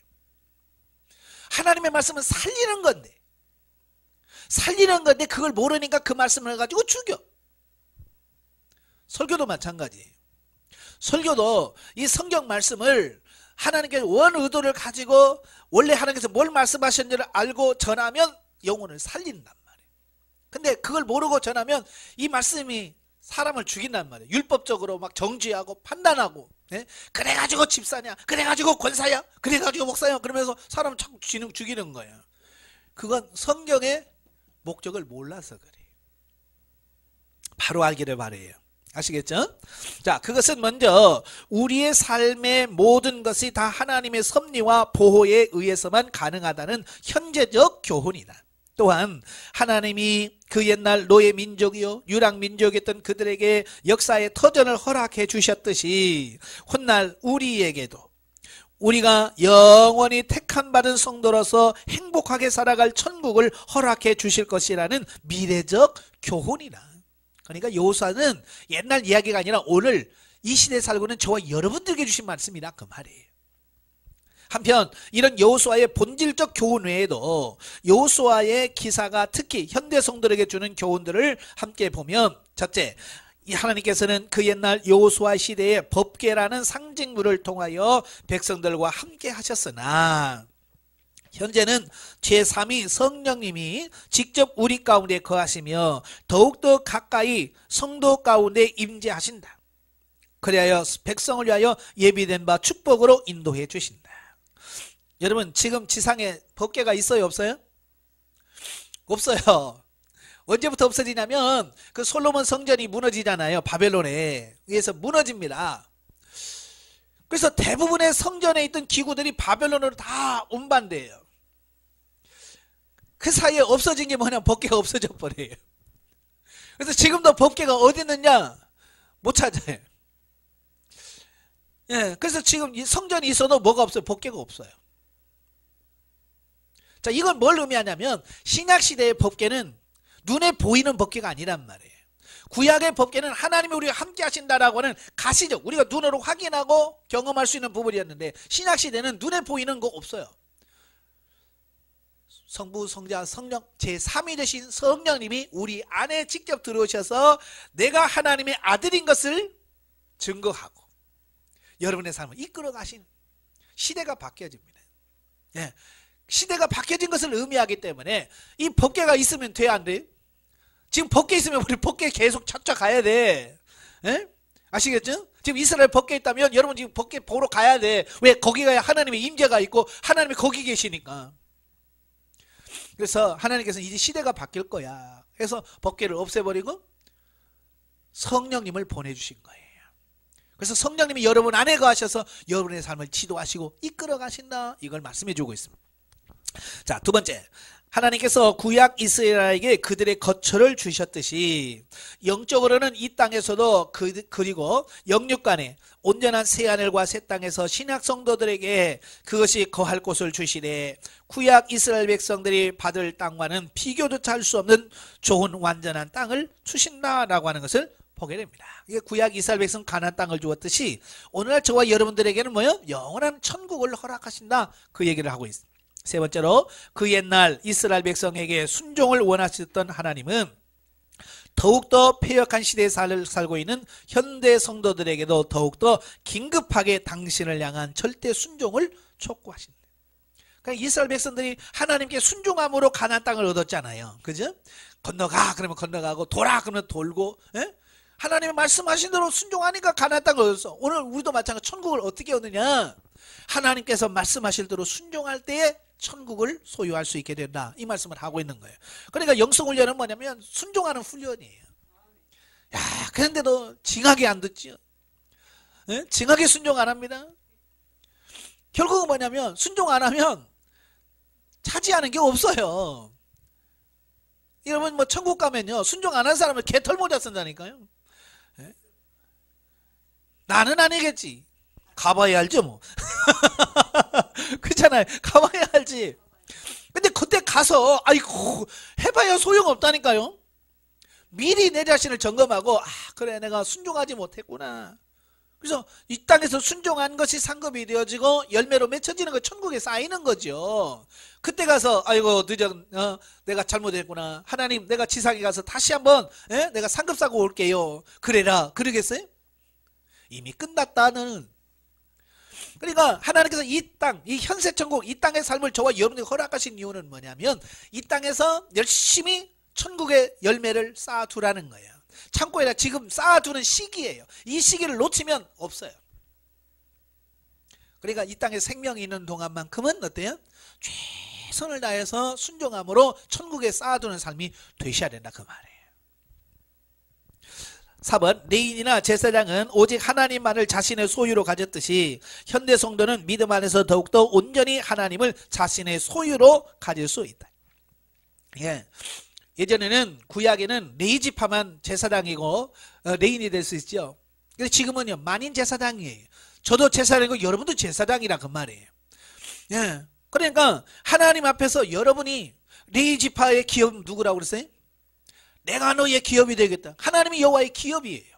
하나님의 말씀은 살리는 건데 그걸 모르니까 그 말씀을 가지고 죽여. 설교도 마찬가지예요. 설교도 이 성경 말씀을 하나님께서 원 의도를 가지고 원래 하나님께서 뭘 말씀하셨는지를 알고 전하면 영혼을 살린단 말이에요. 근데 그걸 모르고 전하면 이 말씀이 사람을 죽인단 말이에요. 율법적으로 막 정죄하고 판단하고, 예? 그래가지고 집사냐, 그래가지고 권사야, 그래가지고 목사야, 그러면서 사람을 자꾸 죽이는 거예요. 그건 성경의 목적을 몰라서 그래요. 바로 알기를 바라요. 아시겠죠? 자, 그것은 먼저 우리의 삶의 모든 것이 다 하나님의 섭리와 보호에 의해서만 가능하다는 현재적 교훈이다. 또한 하나님이 그 옛날 노예 민족이요 유랑 민족이었던 그들에게 역사의 터전을 허락해 주셨듯이 훗날 우리에게도 우리가 영원히 택한 받은 성도로서 행복하게 살아갈 천국을 허락해 주실 것이라는 미래적 교훈이라. 그러니까 여호수아는 옛날 이야기가 아니라 오늘 이 시대에 살고 있는 저와 여러분들에게 주신 말씀이라 그 말이에요. 한편 이런 여호수아의 본질적 교훈 외에도 여호수아의 기사가 특히 현대 성도들에게 주는 교훈들을 함께 보면, 첫째, 이 하나님께서는 그 옛날 여호수아 시대의 법궤라는 상징물을 통하여 백성들과 함께 하셨으나 현재는 제3위 성령님이 직접 우리 가운데 거하시며 더욱더 가까이 성도 가운데 임재하신다. 그리하여 백성을 위하여 예비된 바 축복으로 인도해 주신다. 여러분, 지금 지상에 법궤가 있어요, 없어요? 없어요. 언제부터 없어지냐면 그 솔로몬 성전이 무너지잖아요. 바벨론에 의해서 무너집니다. 그래서 대부분의 성전에 있던 기구들이 바벨론으로 다 운반돼요. 그 사이에 없어진 게 뭐냐, 법궤가 없어져 버려요. 그래서 지금도 법궤가 어디 있느냐 못 찾아요. 예, 그래서 지금 이 성전이 있어도 뭐가 없어요? 법궤가 없어요. 자, 이건 뭘 의미하냐면 신약시대의 법궤는 눈에 보이는 법궤가 아니란 말이에요. 구약의 법궤는 하나님이 우리와 함께 하신다라고 하는 가시적, 우리가 눈으로 확인하고 경험할 수 있는 부분이었는데 신약시대는 눈에 보이는 거 없어요. 성부, 성자, 성령 제3위 되신 성령님이 우리 안에 직접 들어오셔서 내가 하나님의 아들인 것을 증거하고 여러분의 삶을 이끌어 가신 시대가 바뀌어집니다. 예. 시대가 바뀌어진 것을 의미하기 때문에 이 법궤가 있으면 돼야 안 돼? 지금 법궤 있으면 우리 법궤 계속 찾아가야 돼. 예? 아시겠죠? 지금 이스라엘 법궤 있다면 여러분 지금 법궤 보러 가야 돼. 왜? 거기가 하나님의 임재가 있고 하나님이 거기 계시니까. 그래서 하나님께서 이제 시대가 바뀔 거야. 그래서 법궤를 없애버리고 성령님을 보내주신 거예요. 그래서 성령님이 여러분 안에 거하셔서 여러분의 삶을 지도하시고 이끌어 가신다. 이걸 말씀해 주고 있습니다. 자, 두 번째, 하나님께서 구약 이스라엘에게 그들의 거처를 주셨듯이 영적으로는 이 땅에서도 그리고 영육간에 온전한 새하늘과 새 땅에서 신약 성도들에게 그것이 거할 곳을 주시되 구약 이스라엘 백성들이 받을 땅과는 비교조차 할 수 없는 좋은 완전한 땅을 주신다라고 하는 것을 보게 됩니다. 이게 구약 이스라엘 백성 가나안 땅을 주었듯이 오늘날 저와 여러분들에게는 뭐요? 영원한 천국을 허락하신다. 그 얘기를 하고 있습니다. 세 번째로 그 옛날 이스라엘 백성에게 순종을 원하셨던 하나님은 더욱더 패역한 시대에 살고 있는 현대 성도들에게도 더욱더 긴급하게 당신을 향한 절대 순종을 촉구하신다. 그러니까 이스라엘 백성들이 하나님께 순종함으로 가나안 땅을 얻었잖아요. 그죠? 건너가 그러면 건너가고 돌아 그러면 돌고, 예? 하나님의 말씀하신 대로 순종하니까 가나안 땅을 얻었어. 오늘 우리도 마찬가지로 천국을 어떻게 얻느냐? 하나님께서 말씀하실 대로 순종할 때에 천국을 소유할 수 있게 된다. 이 말씀을 하고 있는 거예요. 그러니까 영성훈련은 뭐냐면 순종하는 훈련이에요. 야, 그런데도 징하게 안 듣지요. 네? 징하게 순종 안 합니다. 결국은 뭐냐면 순종 안 하면 차지하는 게 없어요. 여러분 뭐 천국 가면요 순종 안 한 사람은 개털모자 쓴다니까요. 네? 나는 아니겠지. 가봐야 알죠 뭐. 그렇잖아요. 가봐야 알지. 근데 그때 가서 아이고 해봐야 소용없다니까요. 미리 내 자신을 점검하고 그래 내가 순종하지 못했구나. 그래서 이 땅에서 순종한 것이 상급이 되어지고 열매로 맺혀지는 거 천국에 쌓이는 거죠. 그때 가서 아이고 내가 잘못했구나. 하나님 내가 지상에 가서 다시 한번 내가 상급 쌓고 올게요. 그래라. 그러겠어요? 이미 끝났다는. 그러니까 하나님께서 이 땅, 이 현세 천국, 이 땅의 삶을 저와 여러분에게 허락하신 이유는 뭐냐면 이 땅에서 열심히 천국의 열매를 쌓아두라는 거예요. 창고에다 지금 쌓아두는 시기예요. 이 시기를 놓치면 없어요. 그러니까 이 땅에 생명이 있는 동안만큼은 어때요? 최선을 다해서 순종함으로 천국에 쌓아두는 삶이 되셔야 된다 그 말이에요. 4번, 레인이나 제사장은 오직 하나님만을 자신의 소유로 가졌듯이 현대 성도는 믿음 안에서 더욱더 온전히 하나님을 자신의 소유로 가질 수 있다. 예. 예전에는 구약에는 레위 지파만 제사장이고 레인이 될 수 있죠. 근데 지금은요 만인 제사장이에요. 저도 제사장이고 여러분도 제사장이라 그 말이에요. 예. 그러니까 하나님 앞에서 여러분이 레위 지파의 기업 누구라고 그랬어요? 내가 너의 기업이 되겠다. 하나님이 여호와의 기업이에요.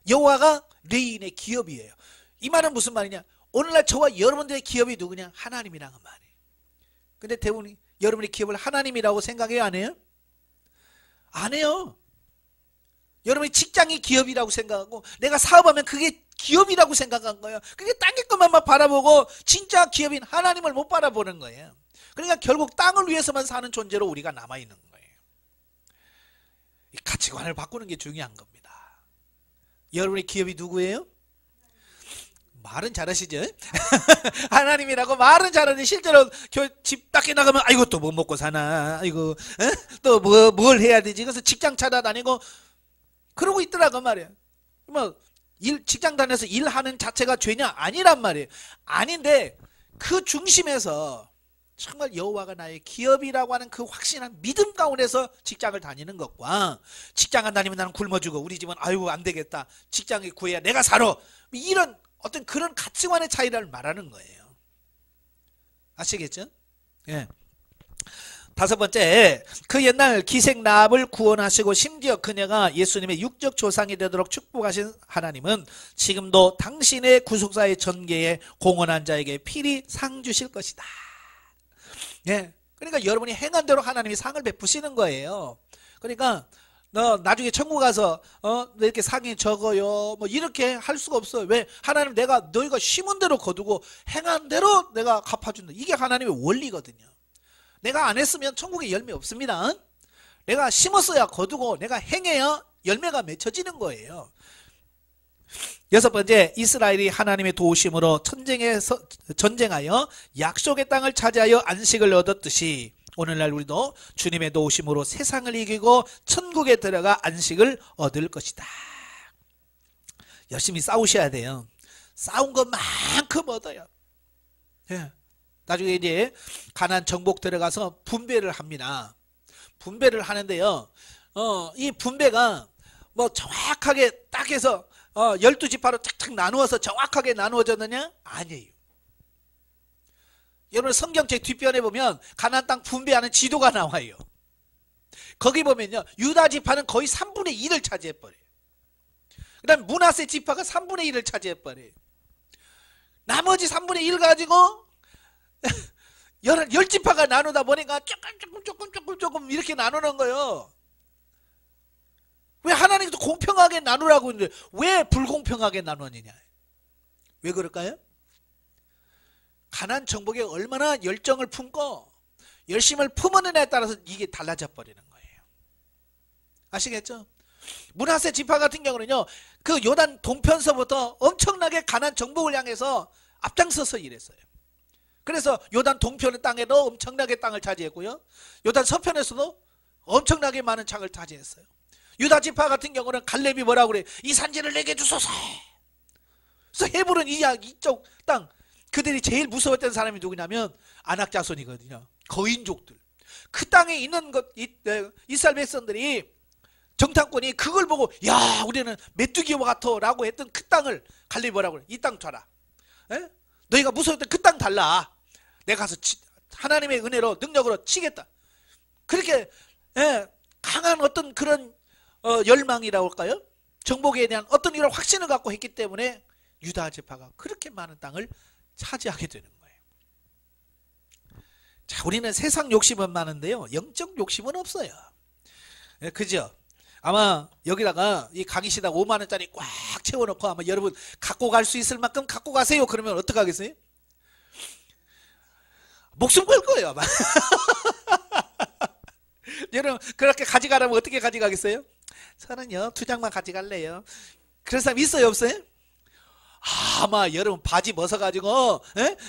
여호와가 레위인의 기업이에요. 이 말은 무슨 말이냐? 오늘날 저와 여러분들의 기업이 누구냐? 하나님이라는 말이에요. 근데 대부분 여러분의 기업을 하나님이라고 생각해요? 안 해요? 안 해요. 여러분의 직장이 기업이라고 생각하고 내가 사업하면 그게 기업이라고 생각한 거예요. 그게 땅의 것만 바라보고 진짜 기업인 하나님을 못 바라보는 거예요. 그러니까 결국 땅을 위해서만 사는 존재로 우리가 남아있는 거예요. 이 가치관을 바꾸는 게 중요한 겁니다. 여러분의 기업이 누구예요? 말은 잘하시죠? 하나님이라고 말은 잘하는데 실제로 집 밖에 나가면 아이고 또 뭐 먹고 사나, 아이고 또 뭘 해야 되지? 그래서 직장 찾아다니고 그러고 있더라고 말이야. 뭐 직장 다녀서 일하는 자체가 죄냐? 아니란 말이에요. 아닌데 그 중심에서 정말 여호와가 나의 기업이라고 하는 그 확신한 믿음 가운데서 직장을 다니는 것과 직장 안 다니면 나는 굶어 죽어. 우리 집은 아이고 안 되겠다. 직장을 구해야 내가 살아. 이런 어떤 그런 가치관의 차이를 말하는 거예요. 아시겠죠? 예. 다섯 번째, 그 옛날 기생 라합을 구원하시고 심지어 그녀가 예수님의 육적 조상이 되도록 축복하신 하나님은 지금도 당신의 구속사의 전개에 공헌한 자에게 필히 상 주실 것이다. 예. 그러니까 여러분이 행한 대로 하나님이 상을 베푸시는 거예요. 그러니까 너 나중에 천국 가서 너 이렇게 상이 적어요 뭐 이렇게 할 수가 없어요. 왜? 하나님 내가 너희가 심은 대로 거두고 행한 대로 내가 갚아준다. 이게 하나님의 원리거든요. 내가 안 했으면 천국에 열매 없습니다. 내가 심었어야 거두고 내가 행해야 열매가 맺혀지는 거예요. 여섯 번째, 이스라엘이 하나님의 도우심으로 전쟁하여 약속의 땅을 차지하여 안식을 얻었듯이 오늘날 우리도 주님의 도우심으로 세상을 이기고 천국에 들어가 안식을 얻을 것이다. 열심히 싸우셔야 돼요. 싸운 것만큼 얻어요. 예. 나중에 이제 가나안 정복 들어가서 분배를 합니다. 분배를 하는데요. 이 분배가 뭐 정확하게 딱 해서 12지파로 착착 나누어서 정확하게 나누어졌느냐? 아니에요. 여러분 성경책 뒷편에 보면 가나안 땅 분배하는 지도가 나와요. 거기 보면요. 유다 지파는 거의 3분의 1을 차지해버려요. 그 다음에 므낫세 지파가 3분의 1을 차지해버려요. 나머지 3분의 1 가지고 10지파가 나누다 보니까 조금 이렇게 나누는 거예요. 왜 하나님도 공평하게 나누라고 했는데 왜 불공평하게 나누느냐? 왜 그럴까요? 가나안 정복에 얼마나 열정을 품고 열심을 품었느냐에 따라서 이게 달라져 버리는 거예요. 아시겠죠? 므낫세 지파 같은 경우는요, 그 요단 동편서부터 엄청나게 가나안 정복을 향해서 앞장서서 일했어요. 그래서 요단 동편의 땅에도 엄청나게 땅을 차지했고요, 요단 서편에서도 엄청나게 많은 땅을 차지했어요. 유다 지파 같은 경우는 갈렙이 뭐라고 그래? 이 산지를 내게 주소서. 그래서 헤브론 이쪽 땅, 그들이 제일 무서웠던 사람이 누구냐면 아낙 자손이거든요. 거인족들. 그 땅에 있는 이스라엘 백성들이 정탐꾼이 그걸 보고 야 우리는 메뚜기와 같아 라고 했던 그 땅을 갈렙이 뭐라고 그래? 이 땅 줘라. 에? 너희가 무서웠던 그 땅 달라. 내가 가서 하나님의 은혜로 능력으로 치겠다. 그렇게 강한 어떤 그런 열망이라고 할까요? 정복에 대한 어떤 이런 확신을 갖고 했기 때문에 유다 지파가 그렇게 많은 땅을 차지하게 되는 거예요. 자, 우리는 세상 욕심은 많은데요, 영적 욕심은 없어요. 그죠? 아마 여기다가 이 강의시당 5만원짜리 꽉 채워놓고 아마 여러분 갖고 갈 수 있을 만큼 갖고 가세요. 그러면 어떡하겠어요? 목숨 걸 거예요 아마. 여러분 그렇게 가져가라면 어떻게 가져가겠어요? 저는요 2장만 가져갈래요. 그런 사람 있어요 없어요? 아마 여러분 바지 벗어가지고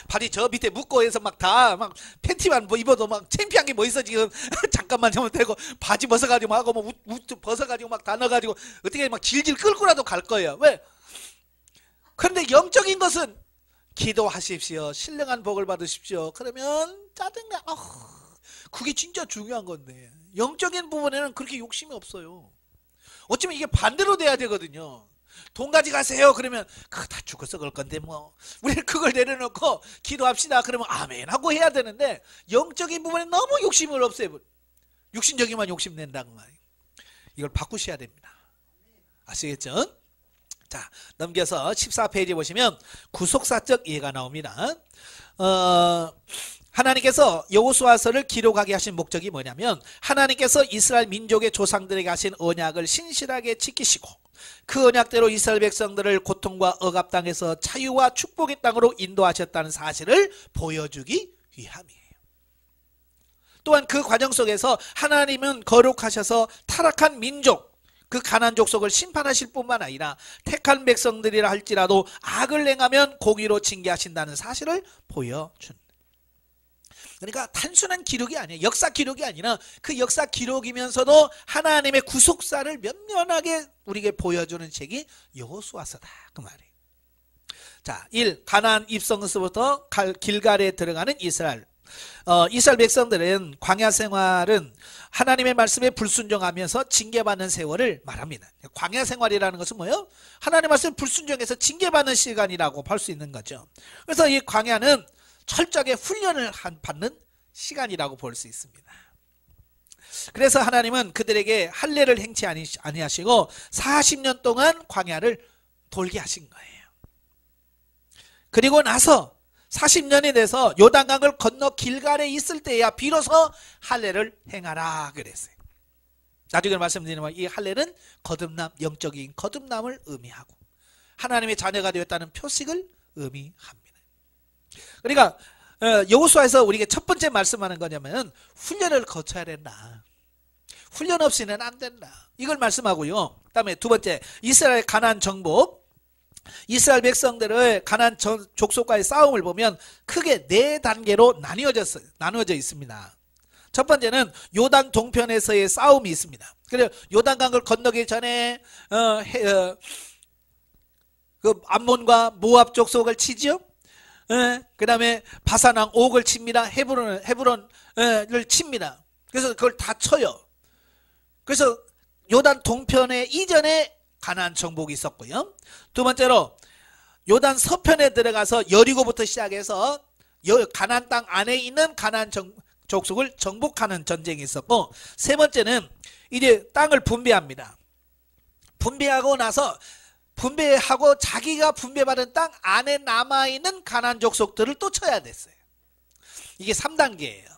바지 저 밑에 묶고 해서 막 다 막 팬티만 뭐 입어도 막 창피한 게 뭐 있어 지금. 잠깐만 하면 되고 바지 벗어가지고 막 하고 뭐 옷 벗어가지고 막 다 넣어가지고 어떻게 막 질질 끌고라도 갈 거예요. 왜? 그런데 영적인 것은 기도하십시오. 신령한 복을 받으십시오. 그러면 짜증나. 그게 진짜 중요한 건데 영적인 부분에는 그렇게 욕심이 없어요. 어쩌면 이게 반대로 돼야 되거든요. 돈 가져가세요 그러면 그거 다 죽어 썩을 건데 뭐 우리는 그걸 내려놓고 기도합시다 그러면 아멘 하고 해야 되는데 영적인 부분에 너무 욕심을 없애버려. 육신적인만 욕심낸다는 말이에요. 이걸 바꾸셔야 됩니다. 아시겠죠? 자, 넘겨서 14페이지 보시면 구속사적 이해가 나옵니다. 하나님께서 여호수아서를 기록하게 하신 목적이 뭐냐면 하나님께서 이스라엘 민족의 조상들에게 하신 언약을 신실하게 지키시고 그 언약대로 이스라엘 백성들을 고통과 억압 땅에서 자유와 축복의 땅으로 인도하셨다는 사실을 보여주기 위함이에요. 또한 그 과정 속에서 하나님은 거룩하셔서 타락한 민족 그 가나안 족속을 심판하실 뿐만 아니라 택한 백성들이라 할지라도 악을 행하면 공의로 징계하신다는 사실을 보여준다. 그러니까 단순한 기록이 아니에요. 역사 기록이 아니라 그 역사 기록이면서도 하나님의 구속사를 면면하게 우리에게 보여주는 책이 여호수아서다 그 말이에요. 자, 1. 가나안 입성서부터 길갈에 들어가는 이스라엘. 이스라엘 백성들은 광야 생활은 하나님의 말씀에 불순종하면서 징계받는 세월을 말합니다. 광야 생활이라는 것은 뭐예요? 하나님의 말씀에 불순종해서 징계받는 시간이라고 볼 수 있는 거죠. 그래서 이 광야는 철저하게 훈련을 받는 시간이라고 볼 수 있습니다. 그래서 하나님은 그들에게 할례를 행치 아니하시고 40년 동안 광야를 돌게 하신 거예요. 그리고 나서 40년이 돼서 요단강을 건너 길갈에 있을 때야 비로소 할례를 행하라 그랬어요. 나중에 말씀드리면 이 할례는 거듭남, 영적인 거듭남을 의미하고 하나님의 자녀가 되었다는 표식을 의미합니다. 그러니까 여호수아에서 우리에게 첫 번째 말씀하는 거냐면 훈련을 거쳐야 된다. 훈련 없이는 안 된다. 이걸 말씀하고요. 그 다음에 두 번째 이스라엘 가나안 정복. 이스라엘 백성들의 가나안 족속과의 싸움을 보면 크게 4단계로 나누어져 있습니다. 첫 번째는 요단 동편에서의 싸움이 있습니다. 그래서 요단강을 건너기 전에 그 암몬과 모압 족속을 치지요. 그 다음에 바산왕 옥을 칩니다. 헤브론을 칩니다. 그래서 그걸 다 쳐요. 그래서 요단 동편에 이전에 가나안 정복이 있었고요. 두 번째로 요단 서편에 들어가서 여리고부터 시작해서 가나안 땅 안에 있는 가나안 족속을 정복하는 전쟁이 있었고, 세 번째는 이제 땅을 분배합니다. 분배하고 나서 분배하고 자기가 분배받은 땅 안에 남아있는 가나안 족속들을 또 쳐야 됐어요. 이게 3단계예요.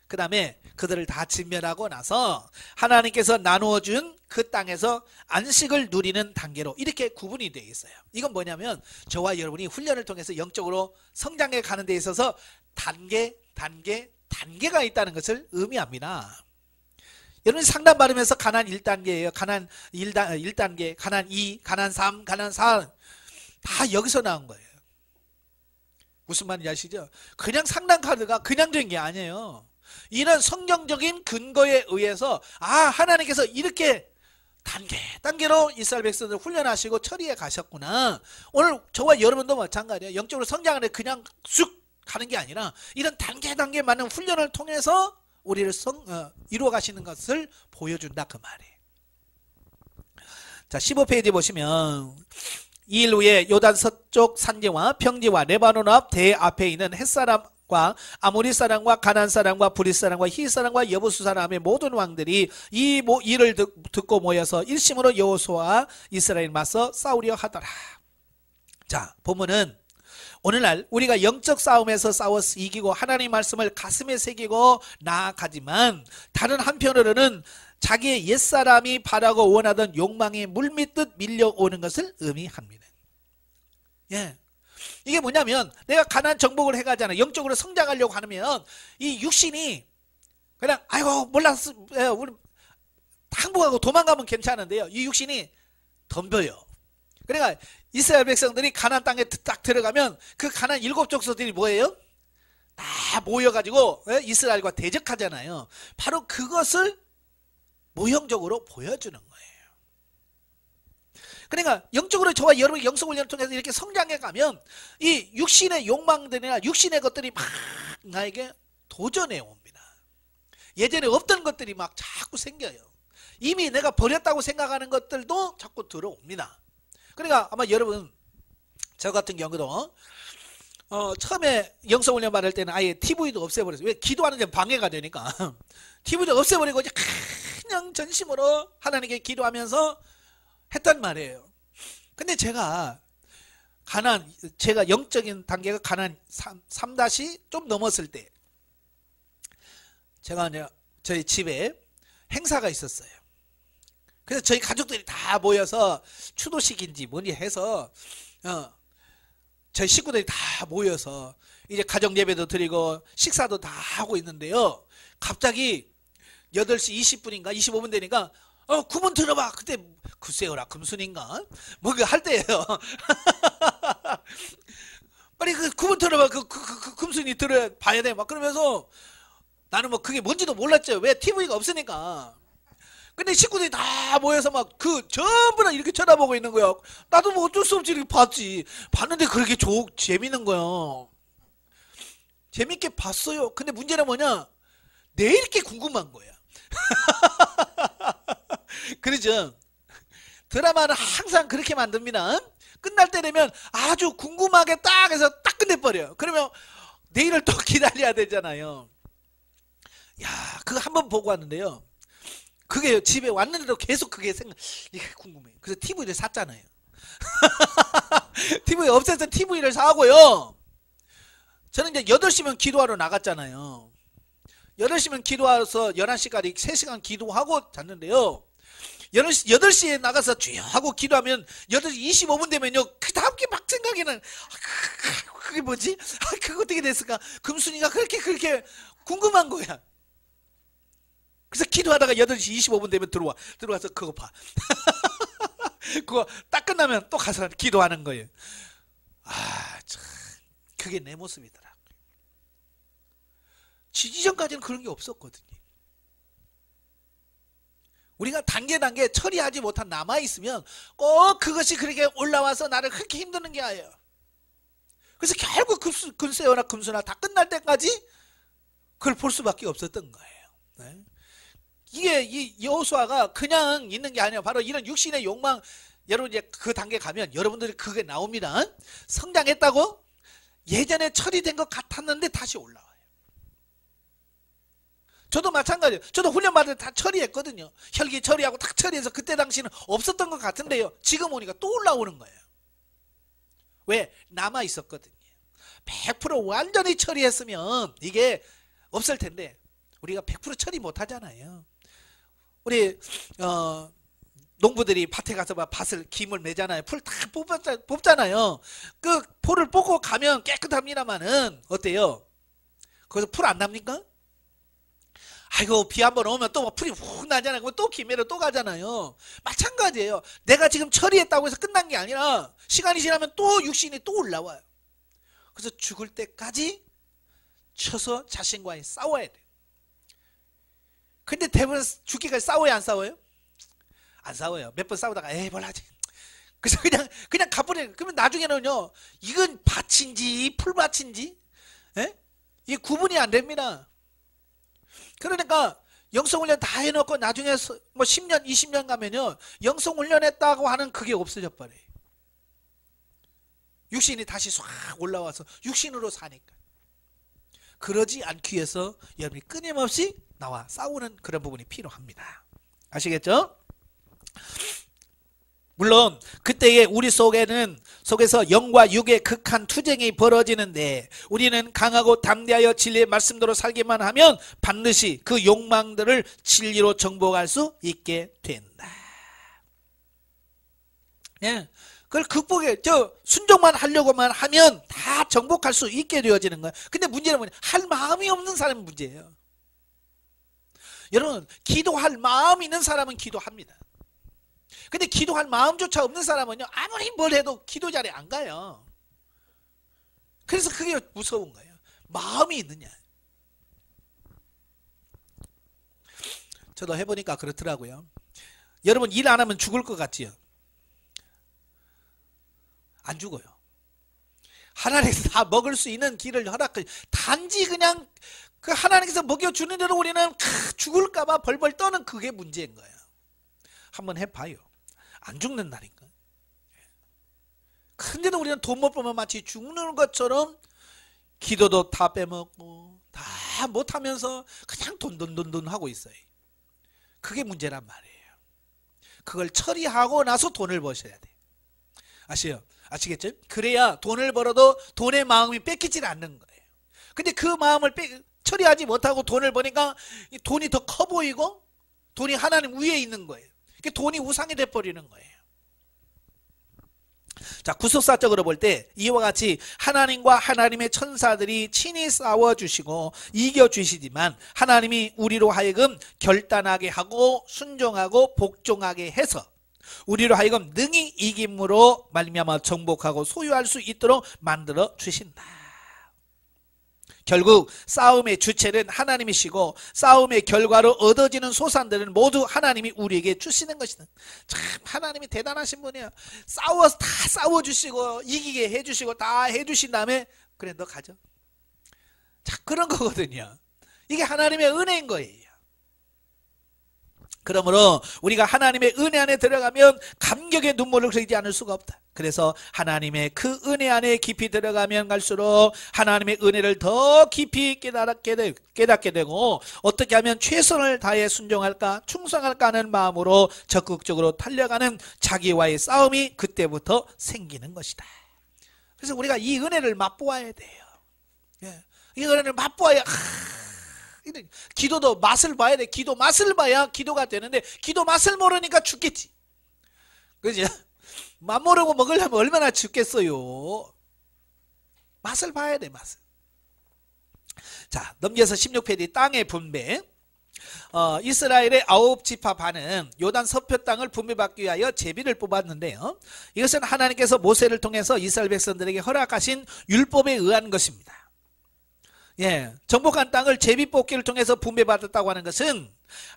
그 다음에 그들을 다 진멸하고 나서 하나님께서 나누어준 그 땅에서 안식을 누리는 단계로 이렇게 구분이 되어 있어요. 이건 뭐냐면 저와 여러분이 훈련을 통해서 영적으로 성장해 가는 데 있어서 단계가 있다는 것을 의미합니다. 여러분이 상담 받으면서 가나안 1단계예요. 가나안 1단계, 가나안 2, 가나안 3, 가나안 4 다 여기서 나온 거예요. 무슨 말인지 아시죠? 그냥 상담 카드가 그냥 된 게 아니에요. 이런 성경적인 근거에 의해서 하나님께서 이렇게 단계로 이스라엘 백성들을 훈련하시고 처리해 가셨구나. 오늘 저와 여러분도 마찬가지예요. 영적으로 성장하는데 그냥 쑥 가는 게 아니라 이런 단계 많은 훈련을 통해서 우리를 이루어 가시는 것을 보여준다 그 말이에요. 자, 15페이지 보시면 2일 후에 요단 서쪽 산지와 평지와 레바논 앞 대 앞에 있는 햇사람과 아모리 사람과 가나안 사람과 브릿 사람과 히 사람과 여부수 사람의 모든 왕들이 이 일을 듣고 모여서 일심으로 여호수아와 이스라엘 맞서 싸우려 하더라. 자, 본문은 오늘날 우리가 영적 싸움에서 싸워서 이기고 하나님의 말씀을 가슴에 새기고 나아가지만 다른 한편으로는 자기의 옛사람이 바라고 원하던 욕망이 물밀듯 밀려오는 것을 의미합니다. 예. 이게 뭐냐면 내가 가나안 정복을 해가잖아. 영적으로 성장하려고 하면 이 육신이 그냥 아이고 몰랐어. 우리 항복하고 도망가면 괜찮은데요. 이 육신이 덤벼요. 그러니까 이스라엘 백성들이 가나안 땅에 딱 들어가면 그 가나안 7족속들이 뭐예요? 다 모여가지고 이스라엘과 대적하잖아요. 바로 그것을 모형적으로 보여주는 거예요. 그러니까 영적으로 저와 여러분의 영성훈련을 통해서 이렇게 성장해 가면 이 육신의 욕망들이나 육신의 것들이 막 나에게 도전해 옵니다. 예전에 없던 것들이 막 자꾸 생겨요. 이미 내가 버렸다고 생각하는 것들도 자꾸 들어옵니다. 그러니까 아마 여러분 저 같은 경우도 처음에 영성훈련 받을 때는 아예 TV도 없애버렸어요. 왜? 기도하는 데 방해가 되니까. TV도 없애버리고 그냥 전심으로 하나님께 기도하면서 했단 말이에요. 근데 제가 영적인 단계가 가난 3 좀 넘었을 때 제가 이제 저희 집에 행사가 있었어요. 그래서 저희 가족들이 다 모여서 추도식인지 뭐니 해서 저희 식구들이 다 모여서 이제 가정 예배도 드리고 식사도 다 하고 있는데요. 갑자기 8시 20분인가 25분 되니까 구문 들어봐. 그때 글쎄요라 금순인가 뭔가 할 때예요. 빨리 그 구문 들어봐. 그 금순이 봐야 돼. 막 그러면서 나는 뭐 그게 뭔지도 몰랐죠. 왜? TV가 없으니까. 근데 식구들이 다 모여서 막 전부 다 이렇게 쳐다보고 있는 거야. 나도 뭐 어쩔 수 없이 이렇게 봤지. 봤는데 그렇게 재밌는 거야. 재밌게 봤어요. 근데 문제는 뭐냐? 내 이렇게 궁금한 거야. 그러죠. 드라마는 항상 그렇게 만듭니다. 끝날 때 되면 아주 궁금하게 딱 해서 딱 끝내버려요. 그러면 내일을 또 기다려야 되잖아요. 야, 그거 한번 보고 왔는데요. 그게 집에 왔는데도 계속 이게 궁금해. 그래서 TV를 샀잖아요. TV 없애서 TV를 사고요. 저는 이제 8시면 기도하러 나갔잖아요. 8시면 기도하서 11시까지 3시간 기도하고 잤는데요. 8시에 나가서 주여 하고 기도하면 8시 25분 되면요. 그 다음 게 막 생각에는 그게 뭐지? 그거 어떻게 됐을까? 금순이가 그렇게 궁금한 거야. 그래서 기도하다가 8시 25분 되면 들어와서 그거 봐. 그거 딱 끝나면 또 가서 기도하는 거예요. 참 그게 내 모습이더라고요. 이전까지는 그런 게 없었거든요. 우리가 단계 처리하지 못한 남아있으면 꼭 그것이 그렇게 올라와서 나를 그렇게 힘드는 게 아니에요. 그래서 결국 금세요나 금수나 다 끝날 때까지 그걸 볼 수밖에 없었던 거예요. 네? 이게 이 여호수아가 그냥 있는 게 아니에요. 바로 이런 육신의 욕망, 여러분 이제 그 단계 가면 여러분들이 그게 나옵니다. 성장했다고 예전에 처리된 것 같았는데 다시 올라와요. 저도 마찬가지예요. 저도 훈련받을 때 다 처리했거든요. 혈기 처리하고 딱 처리해서 그때 당시는 없었던 것 같은데요. 지금 오니까 또 올라오는 거예요. 왜? 남아있었거든요. 100% 완전히 처리했으면 이게 없을 텐데 우리가 100% 처리 못하잖아요. 우리 농부들이 밭에 가서 밭을 김을 매잖아요. 풀 다 뽑잖아요. 그 풀을 뽑고 가면 깨끗합니다만은 어때요? 거기서 풀 안 납니까? 아이고 비 한번 오면 또 풀이 훅 나잖아요. 그럼 또 김매러 또 가잖아요. 마찬가지예요. 내가 지금 처리했다고 해서 끝난 게 아니라 시간이 지나면 또 육신이 또 올라와요. 그래서 죽을 때까지 쳐서 자신과의 싸워야 돼요. 근데 대부분 죽기까지 싸워야 안 싸워요? 안 싸워요. 몇 번 싸우다가 에이 뭘 하지. 그래서 그냥 가버려요. 그러면 나중에는요. 이건 밭인지 풀밭인지 이게 구분이 안 됩니다. 그러니까 영성훈련 다 해놓고 나중에 뭐 10년 20년 가면요. 영성훈련 했다고 하는 그게 없어져 버려요. 육신이 다시 싹 올라와서 육신으로 사니까. 그러지 않기 위해서 여러분이 끊임없이 나와 싸우는 그런 부분이 필요합니다. 아시겠죠? 물론 그때의 우리 속에서 영과 육의 극한 투쟁이 벌어지는데 우리는 강하고 담대하여 진리의 말씀대로 살기만 하면 반드시 그 욕망들을 진리로 정복할 수 있게 된다. 예. 그걸 순종만 하려고만 하면 다 정복할 수 있게 되어지는 거예요. 근데 문제는 뭐냐? 할 마음이 없는 사람이 문제예요. 여러분, 기도할 마음이 있는 사람은 기도합니다. 근데 기도할 마음조차 없는 사람은요, 아무리 뭘 해도 기도 자리에 안 가요. 그래서 그게 무서운 거예요. 마음이 있느냐. 저도 해보니까 그렇더라고요. 여러분, 일 안 하면 죽을 것 같지요? 안 죽어요. 하나님께서 다 먹을 수 있는 길을 단지 그냥 그 하나님께서 먹여주는 대로 우리는 죽을까봐 벌벌 떠는 그게 문제인 거예요. 한번 해봐요. 안 죽는다니까. 근데도 우리는 돈 못 벌면 마치 죽는 것처럼 기도도 다 빼먹고 다 못하면서 그냥 돈 하고 있어요. 그게 문제란 말이에요. 그걸 처리하고 나서 돈을 버셔야 돼요. 아시겠죠? 그래야 돈을 벌어도 돈의 마음이 뺏기질 않는 거예요. 근데 그 마음을 처리하지 못하고 돈을 버니까 돈이 더 커 보이고 돈이 하나님 위에 있는 거예요. 돈이 우상이 돼버리는 거예요. 자, 구속사적으로 볼 때 이와 같이 하나님과 하나님의 천사들이 친히 싸워주시고 이겨주시지만 하나님이 우리로 하여금 결단하게 하고 순종하고 복종하게 해서 우리로 하여금 능히 이김으로 말미암아 정복하고 소유할 수 있도록 만들어 주신다. 결국 싸움의 주체는 하나님이시고 싸움의 결과로 얻어지는 소산들은 모두 하나님이 우리에게 주시는 것이다. 참 하나님이 대단하신 분이야. 싸워서 다 싸워주시고 이기게 해주시고 다 해주신 다음에 그래 너 가져. 자, 그런 거거든요. 이게 하나님의 은혜인 거예요. 그러므로 우리가 하나님의 은혜 안에 들어가면 감격의 눈물을 흘리지 않을 수가 없다. 그래서 하나님의 그 은혜 안에 깊이 들어가면 갈수록 하나님의 은혜를 더 깊이 깨닫게 되고 어떻게 하면 최선을 다해 순종할까 충성할까 하는 마음으로 적극적으로 달려가는 자기와의 싸움이 그때부터 생기는 것이다. 그래서 우리가 이 은혜를 맛보아야 돼요. 이 은혜를 맛보아야 기도도 맛을 봐야 돼. 기도 맛을 봐야 기도가 되는데 기도 맛을 모르니까 죽겠지. 그죠? 맛 모르고 먹으려면 얼마나 죽겠어요. 맛을 봐야 돼. 맛을. 자, 넘겨서 16페이지 땅의 분배. 이스라엘의 9지파 반은 요단 서표 땅을 분배받기 위하여 제비를 뽑았는데요. 이것은 하나님께서 모세를 통해서 이스라엘 백성들에게 허락하신 율법에 의한 것입니다. 정복한 땅을 제비 뽑기를 통해서 분배받았다고 하는 것은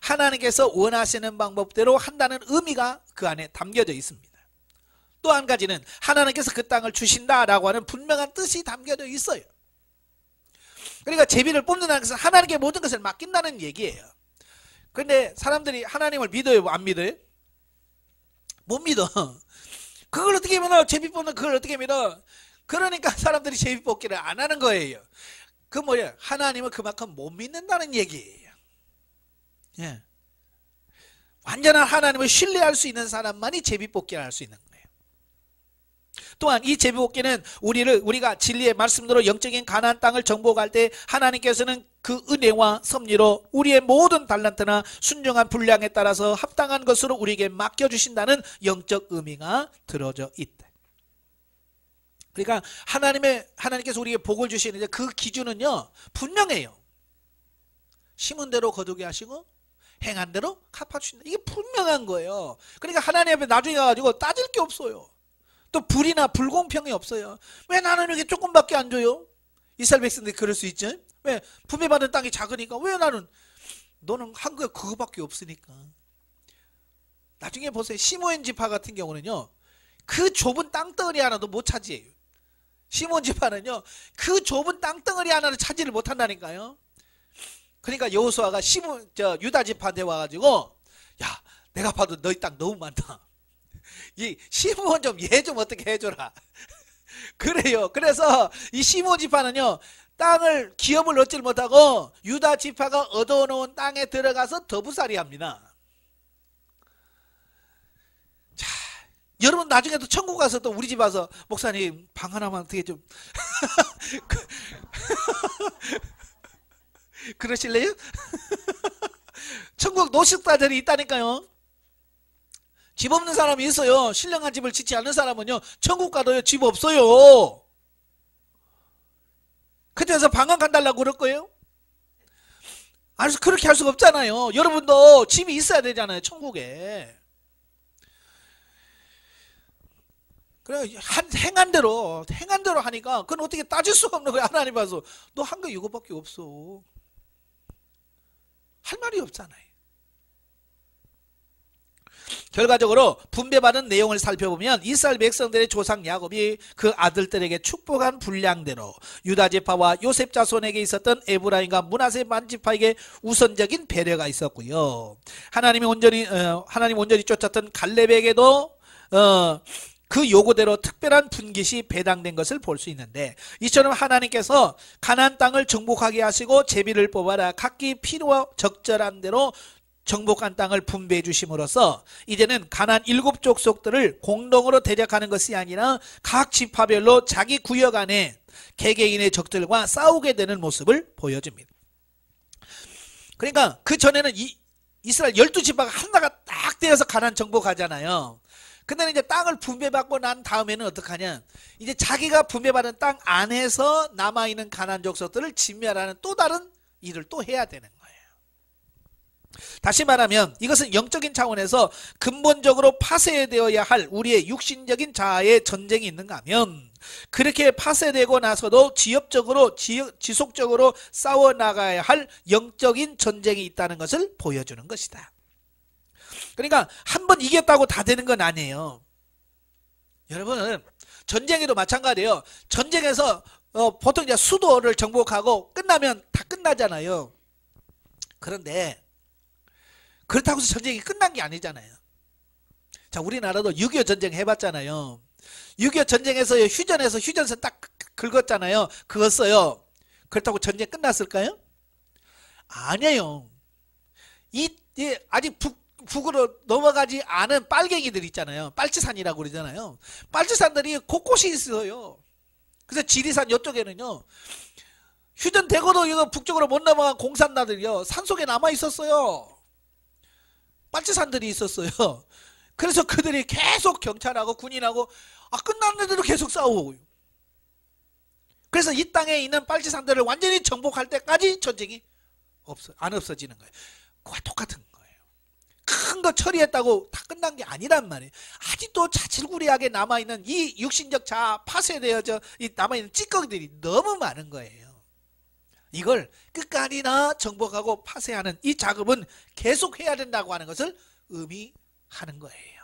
하나님께서 원하시는 방법대로 한다는 의미가 그 안에 담겨져 있습니다. 또 한 가지는 하나님께서 그 땅을 주신다라고 하는 분명한 뜻이 담겨져 있어요. 그러니까 제비를 뽑는다는 것은 하나님께 모든 것을 맡긴다는 얘기예요. 그런데 사람들이 하나님을 믿어요? 안 믿어요? 못 믿어. 그걸 어떻게 믿어? 제비 뽑는 그걸 어떻게 믿어? 그러니까 사람들이 제비 뽑기를 안 하는 거예요. 그 뭐예요? 하나님을 그만큼 못 믿는다는 얘기예요. 완전한 하나님을 신뢰할 수 있는 사람만이 제비뽑기를 할 수 있는 거예요. 또한 이 제비뽑기는 우리가 진리의 말씀대로 영적인 가나안 땅을 정복할 때 하나님께서는 그 은혜와 섭리로 우리의 모든 달란트나 순종한 분량에 따라서 합당한 것으로 우리에게 맡겨주신다는 영적 의미가 들어져 있다. 그러니까 하나님께서 우리에게 복을 주시는데 그 기준은요 분명해요. 심은 대로 거두게 하시고 행한 대로 갚아주신다. 이게 분명한 거예요. 그러니까 하나님 앞에 나중에 가가지고 따질 게 없어요. 또 불이나 불공평이 없어요. 왜 나는 이렇게 조금밖에 안 줘요? 이스라엘 백성들이 그럴 수 있죠. 왜? 분배받은 땅이 작으니까. 왜 너는 한 거에 그거밖에 없으니까. 나중에 보세요. 시므온 지파 같은 경우는요 그 좁은 땅덩어리 하나도 못 차지해요. 시므온 지파는요 그 좁은 땅덩어리 하나를 차지를 못한다니까요. 그러니까 여호수아가 유다 지파한테 와가지고 야 내가 봐도 너희 땅 너무 많다. 이 시므온 얘 좀 어떻게 해줘라. 그래요. 그래서 이 시므온 지파는요 땅을 기업을 얻지 못하고 유다 지파가 얻어놓은 땅에 들어가서 더부살이 합니다. 여러분 나중에도 천국 가서 또 우리 집 와서 목사님 방 하나만 어떻게 좀 그러실래요? 천국 노숙자들이 있다니까요. 집 없는 사람이 있어요. 신령한 집을 짓지 않는 사람은요 천국 가도요 집 없어요. 그때서 방학 간달라고 그럴 거예요? 아니 그렇게 할 수가 없잖아요. 여러분도 집이 있어야 되잖아요 천국에. 그래 행한 대로 하니까 그건 어떻게 따질 수가 없는 거야. 하나님 봐서 너 한 거 이거밖에 없어. 할 말이 없잖아요. 결과적으로 분배받은 내용을 살펴보면 이스라엘 백성들의 조상 야곱이 그 아들들에게 축복한 분량대로 유다 지파와 요셉 자손에게 있었던 에브라임과 므낫세 반지파에게 우선적인 배려가 있었고요. 하나님 온전히 쫓았던 갈렙에게도 그 요구대로 특별한 분깃이 배당된 것을 볼 수 있는데, 이처럼 하나님께서 가나안 땅을 정복하게 하시고 제비를 뽑아라 각기 필요와 적절한 대로 정복한 땅을 분배해 주심으로써 이제는 가나안 7 족속들을 공동으로 대적하는 것이 아니라 각 지파별로 자기 구역 안에 개개인의 적들과 싸우게 되는 모습을 보여줍니다. 그러니까 그 전에는 이스라엘 12지파가 하나가 딱 되어서 가나안 정복하잖아요. 근데 이제 땅을 분배받고 난 다음에는 어떡하냐, 이제 자기가 분배받은 땅 안에서 남아있는 가나안 족속들을 진멸하는 또 다른 일을 또 해야 되는 거예요. 다시 말하면 이것은 영적인 차원에서 근본적으로 파쇄되어야 할 우리의 육신적인 자아의 전쟁이 있는가 하면, 그렇게 파쇄되고 나서도 지속적으로 싸워나가야 할 영적인 전쟁이 있다는 것을 보여주는 것이다. 그러니까 한번 이겼다고 다 되는 건 아니에요. 여러분, 전쟁에도 마찬가지예요. 전쟁에서 보통 이제 수도를 정복하고 끝나면 다 끝나잖아요. 그런데 그렇다고 해서 전쟁이 끝난 게 아니잖아요. 자, 우리나라도 6.25 전쟁 해봤잖아요. 6.25 전쟁에서 휴전에서 휴전선 딱 긁었잖아요. 그었어요. 그렇다고 전쟁 끝났을까요? 아니에요. 아직 북으로 넘어가지 않은 빨갱이들 있잖아요. 빨치산이라고 그러잖아요. 빨치산들이 곳곳이 있어요. 그래서 지리산 이쪽에는요, 휴전되고도 이거 북쪽으로 못 넘어간 공산나들이요, 산속에 남아 있었어요. 빨치산들이 있었어요. 그래서 그들이 계속 경찰하고 군인하고 끝났는데도 계속 싸우고, 그래서 이 땅에 있는 빨치산들을 완전히 정복할 때까지 전쟁이 안 없어지는 거예요. 그와 똑같은 거예요. 큰 거 처리했다고 다 끝난 게 아니란 말이에요. 아직도 자질구레하게 남아있는 이 육신적 자아, 파쇄되어져 남아있는 찌꺼기들이 너무 많은 거예요. 이걸 끝까지나 정복하고 파쇄하는 이 작업은 계속 해야 된다고 하는 것을 의미하는 거예요.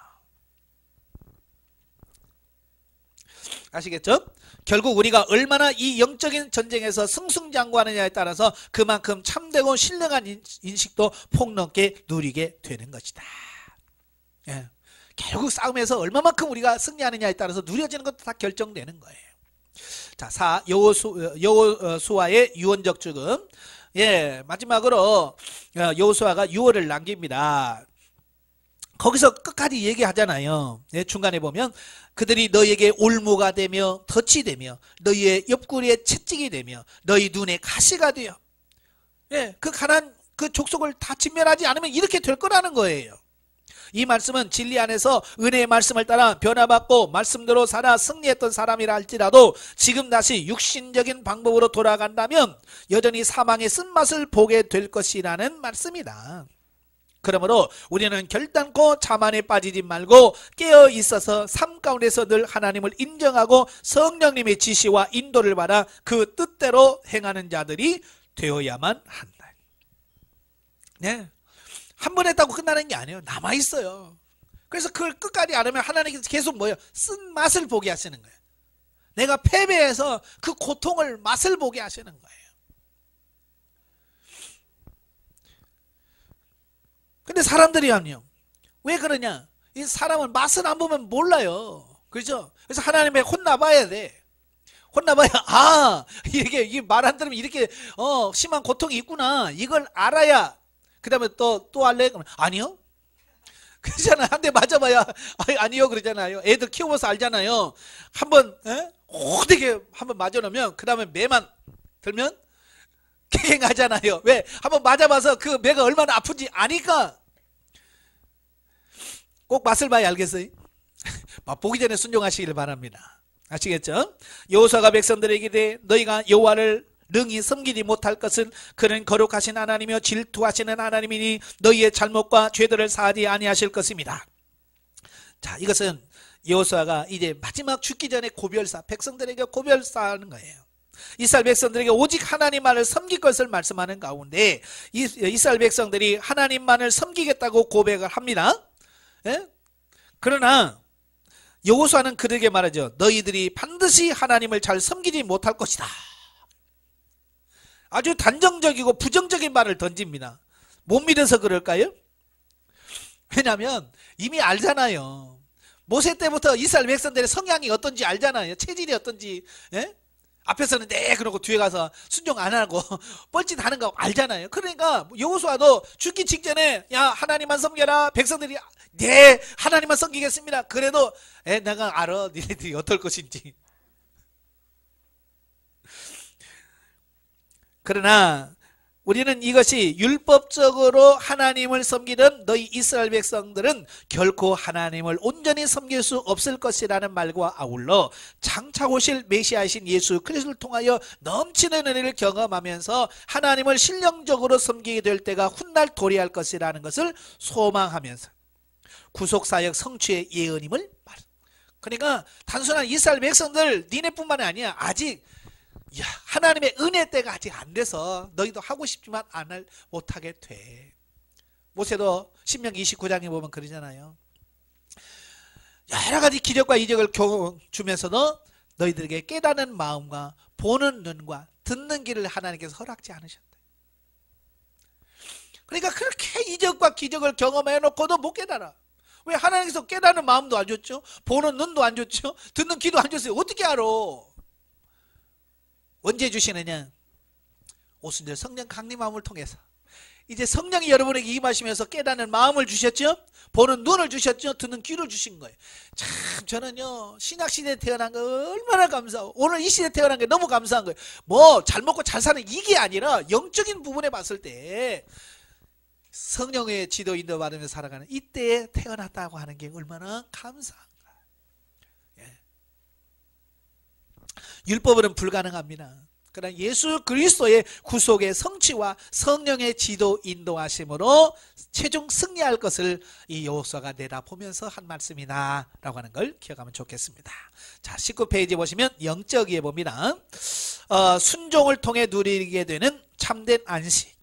아시겠죠? 결국 우리가 얼마나 이 영적인 전쟁에서 승승장구하느냐에 따라서 그만큼 참되고 신령한 인식도 폭넓게 누리게 되는 것이다. 예. 결국 싸움에서 얼마만큼 우리가 승리하느냐에 따라서 누려지는 것도 다 결정되는 거예요. 자, 여호수아의 유언적 죽음. 예, 마지막으로 여호수아가 유언을 남깁니다. 거기서 끝까지 얘기하잖아요. 예, 중간에 보면 그들이 너희에게 올무가 되며 덫이 되며 너희의 옆구리에 채찍이 되며 너희 눈에 가시가 되어, 예, 그 가난 그 족속을 다 진멸하지 않으면 이렇게 될 거라는 거예요. 이 말씀은 진리 안에서 은혜의 말씀을 따라 변화받고 말씀대로 살아 승리했던 사람이라 할지라도 지금 다시 육신적인 방법으로 돌아간다면 여전히 사망의 쓴맛을 보게 될 것이라는 말씀이다. 그러므로 우리는 결단코 자만에 빠지지 말고 깨어 있어서 삶 가운데서 늘 하나님을 인정하고 성령님의 지시와 인도를 받아 그 뜻대로 행하는 자들이 되어야만 한다. 네, 한 번 했다고 끝나는 게 아니에요. 남아있어요. 그래서 그걸 끝까지 안 하면 하나님께서 계속 뭐예요? 쓴맛을 보게 하시는 거예요. 내가 패배해서 그 고통을 맛을 보게 하시는 거예요. 근데 사람들이 하면요, 왜 그러냐? 이 사람은 맛을 안 보면 몰라요. 그렇죠? 그래서 하나님의 혼나봐야 돼. 혼나봐야, 이게 말 안 들으면 이렇게 심한 고통이 있구나, 이걸 알아야 그 다음에 또 할래? 그러면 아니요. 그러잖아요. 한 대 맞아봐야 아니요 그러잖아요. 애들 키워봐서 알잖아요. 한번 호되게 한번 맞아놓으면 그 다음에 매만 들면 갱하잖아요. 왜? 한번 맞아봐서 그 매가 얼마나 아픈지 아니까. 꼭 맛을 봐야 알겠어요. 맛보기 전에 순종하시길 바랍니다. 아시겠죠? 여호수아가 백성들에게 이르되 너희가 여호와를 능히 섬기지 못할 것은 그는 거룩하신 하나님이며 질투하시는 하나님이니 너희의 잘못과 죄들을 사하지 아니하실 것입니다. 자, 이것은 여호수아가 이제 마지막 죽기 전에 고별사, 백성들에게 고별사하는 거예요. 이스라엘 백성들에게 오직 하나님만을 섬길 것을 말씀하는 가운데 이스라엘 백성들이 하나님만을 섬기겠다고 고백을 합니다. 예? 그러나 여호수아는 그들에게 말하죠. 너희들이 반드시 하나님을 잘 섬기지 못할 것이다. 아주 단정적이고 부정적인 말을 던집니다. 못 믿어서 그럴까요? 왜냐하면 이미 알잖아요. 모세 때부터 이스라엘 백성들의 성향이 어떤지 알잖아요. 체질이 어떤지. 예? 앞에서는 네 그러고 뒤에 가서 순종 안 하고 뻘짓하는 거 알잖아요. 그러니까 여호수아도 죽기 직전에 야 하나님만 섬겨라. 백성들이 네 하나님만 섬기겠습니다. 그래도 내가 알아 니네들이 어떨 것인지. 그러나 우리는 이것이 율법적으로 하나님을 섬기던 너희 이스라엘 백성들은 결코 하나님을 온전히 섬길 수 없을 것이라는 말과 아울러 장차 오실 메시아이신 예수 그리스도를 통하여 넘치는 은혜를 경험하면서 하나님을 신령적으로 섬기게 될 때가 훗날 도래할 것이라는 것을 소망하면서 구속사역 성취의 예언임을 말합니다. 그러니까 단순한 이스라엘 백성들 니네뿐만 아니야. 아직 하나님의 은혜 때가 아직 안 돼서 너희도 하고 싶지만 못하게 돼. 모세도 신명기 29장에 보면 그러잖아요. 여러 가지 기적과 이적을 주면서도 너희들에게 깨닫는 마음과 보는 눈과 듣는 길을 하나님께서 허락지 않으셨다. 그러니까 그렇게 이적과 기적을 경험해놓고도 못 깨달아. 왜? 하나님께서 깨닫는 마음도 안 줬죠. 보는 눈도 안 줬죠. 듣는 귀도 안 줬어요. 어떻게 알아? 언제 주시느냐? 오순절 성령 강림함을 통해서 이제 성령이 여러분에게 임하시면서 깨닫는 마음을 주셨죠. 보는 눈을 주셨죠. 듣는 귀를 주신 거예요. 참 저는요 신약시대에 태어난 거 얼마나 감사하고 오늘 이 시대에 태어난 게 너무 감사한 거예요. 뭐 잘 먹고 잘 사는 이게 아니라 영적인 부분에 봤을 때 성령의 지도 인도 받으면서 살아가는 이때에 태어났다고 하는 게 얼마나 감사한가. 율법으로는 불가능합니다. 그러나 예수 그리스도의 구속의 성취와 성령의 지도 인도하심으로 최종 승리할 것을 이 여호수아가 내다보면서 한 말씀이다 라고 하는 걸 기억하면 좋겠습니다. 자 19페이지 보시면 영적이에 봅니다. 순종을 통해 누리게 되는 참된 안식.